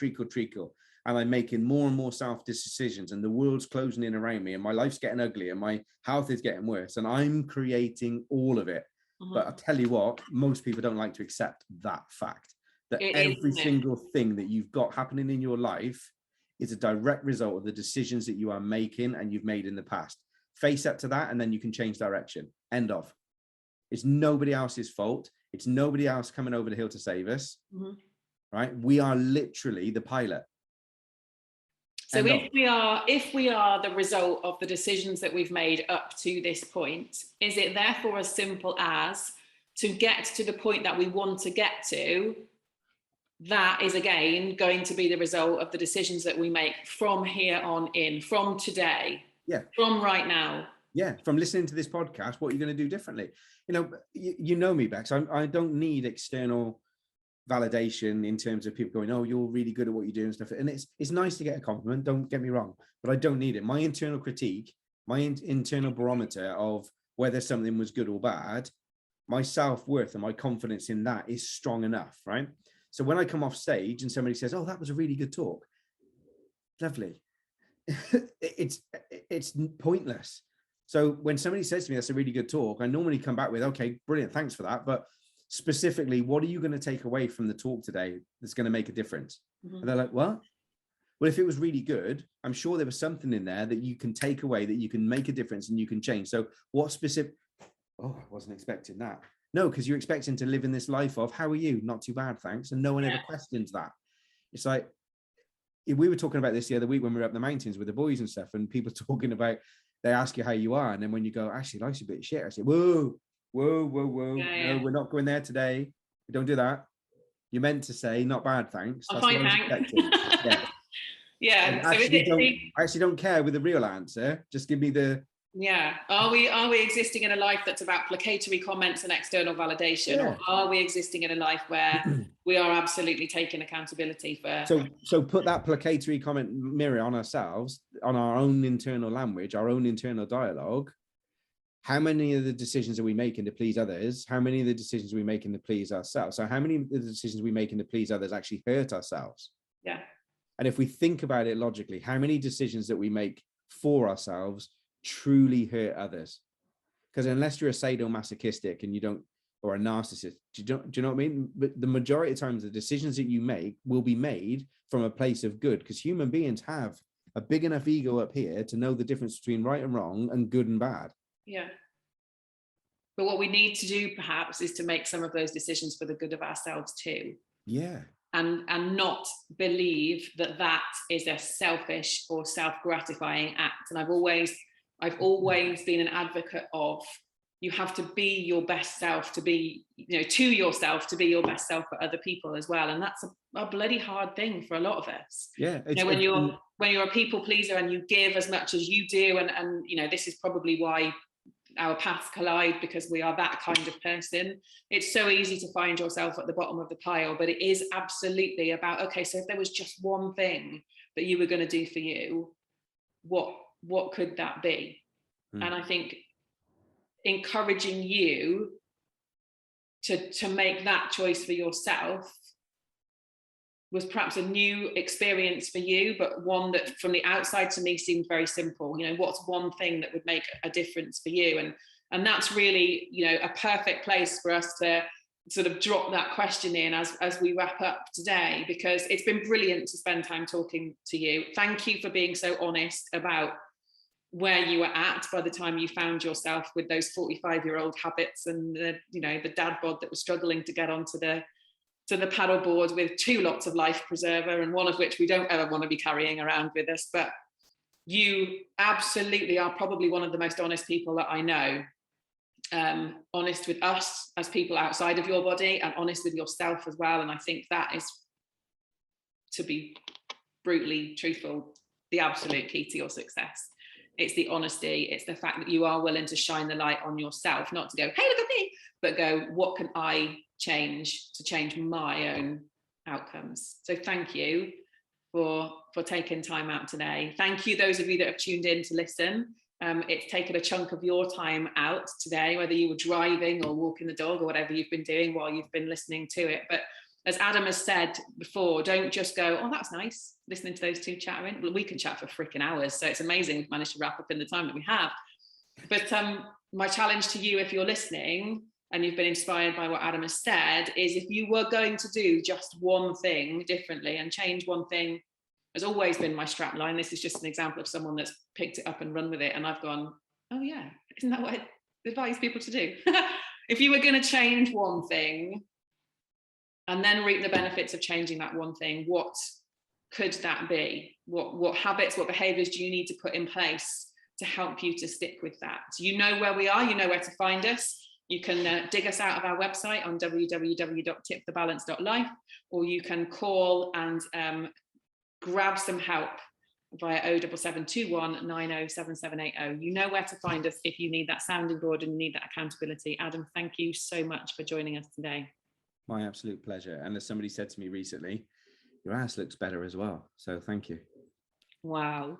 B: and I'm making more and more self decisions, and the world's closing in around me, and my life's getting ugly, and my health is getting worse, and I'm creating all of it. But I tell you what, most people don't like to accept that fact, that every single thing that you've got happening in your life is a direct result of the decisions that you are making and you've made in the past. Face up to that, and then you can change direction. End of. It's nobody else's fault. It's nobody else coming over the hill to save us. Right? We are literally the pilot.
A: So if we are the result of the decisions that we've made up to this point, is it therefore as simple as to get to the point that we want to get to, that is again going to be the result of the decisions that we make from here on in, from today, from right now?
B: Yeah, from listening to this podcast, what are you going to do differently? You know me, Bex. I don't need external validation in terms of people going, oh, you're really good at what you do and stuff. And it's nice to get a compliment, don't get me wrong, but I don't need it. My internal critique, my internal barometer of whether something was good or bad, my self-worth and my confidence in that is strong enough, right? So when I come off stage and somebody says, oh, that was a really good talk, lovely. it's pointless. So when somebody says to me, that's a really good talk, I normally come back with, okay, brilliant, thanks for that. But specifically, what are you going to take away from the talk today that's going to make a difference? Mm-hmm. And they're like, what? Well, if it was really good, I'm sure there was something in there that you can take away, that you can make a difference and you can change. So what specific? Oh, I wasn't expecting that. No, because you're expecting to live in this life of, how are you? Not too bad, thanks. And no one ever questions that. It's like, we were talking about this the other week when we were up in the mountains with the boys and stuff, and people talking about, they ask you how you are. And then when you go, actually, life's a bit of shit. I say, whoa. No, we're not going there today. We don't do that. You're meant to say, not bad, thanks.
A: That's what I was expecting.
B: Yeah.
A: Yeah.
B: So I actually don't care with the real answer. Just give me the.
A: Yeah. Are we existing in a life that's about placatory comments and external validation, or are we existing in a life where we are absolutely taking accountability for?
B: So put that placatory comment mirror on ourselves, on our own internal language, our own internal dialogue. How many of the decisions are we making to please others? How many of the decisions are we making to please ourselves? So how many of the decisions are we making to please others actually hurt ourselves?
A: Yeah.
B: And if we think about it logically, how many decisions that we make for ourselves truly hurt others? Because unless you're a sadomasochistic and you don't, or a narcissist, do you know what I mean? But the majority of times, the decisions that you make will be made from a place of good, because human beings have a big enough ego up here to know the difference between right and wrong and good and bad.
A: Yeah. But what we need to do perhaps is to make some of those decisions for the good of ourselves too.
B: Yeah.
A: And not believe that that is a selfish or self-gratifying act. And I've always been an advocate of, you have to be your best self, to be, to yourself, to be your best self for other people as well. And that's a bloody hard thing for a lot of us.
B: Yeah.
A: When you're a people pleaser and you give as much as you do, and this is probably why our paths collide, because we are that kind of person. It's so easy to find yourself at the bottom of the pile, but it is absolutely about, okay, so if there was just one thing that you were going to do for you, what could that be? And I think encouraging you to make that choice for yourself was perhaps a new experience for you, but one that from the outside to me seemed very simple. What's one thing that would make a difference for you? And that's really, a perfect place for us to sort of drop that question in as we wrap up today, because it's been brilliant to spend time talking to you. Thank you for being so honest about where you were at by the time you found yourself with those 45-year-old habits and the dad bod that was struggling to get onto the paddleboard with 2 lots of life preserver, and one of which we don't ever want to be carrying around with us. But you absolutely are probably one of the most honest people that I know. Honest with us as people outside of your body, and honest with yourself as well. And I think that is, to be brutally truthful, the absolute key to your success. It's the honesty. It's the fact that you are willing to shine the light on yourself, not to go, hey, look at me, but go, what can I change to change my own outcomes? So thank you for taking time out today. Thank you, those of you that have tuned in to listen. It's taken a chunk of your time out today, whether you were driving or walking the dog or whatever you've been doing while you've been listening to it. But as Adam has said before, don't just go, oh, that's nice, listening to those two chattering. Well, we can chat for freaking hours. So it's amazing we've managed to wrap up in the time that we have. But my challenge to you, if you're listening and you've been inspired by what Adam has said, is if you were going to do just one thing differently and change one thing, has always been my strap line. This is just an example of someone that's picked it up and run with it. And I've gone, oh yeah, isn't that what I advise people to do? If you were going to change one thing and then reap the benefits of changing that one thing, what could that be? What habits, what behaviors do you need to put in place to help you to stick with that? So you know where we are, you know where to find us. You can dig us out of our website on www.tipthebalance.life, or you can call and grab some help via 07721 907780. You know where to find us if you need that sounding board and you need that accountability. Adam, thank you so much for joining us today.
B: My absolute pleasure. And as somebody said to me recently, your ass looks better as well. So thank you.
A: Wow.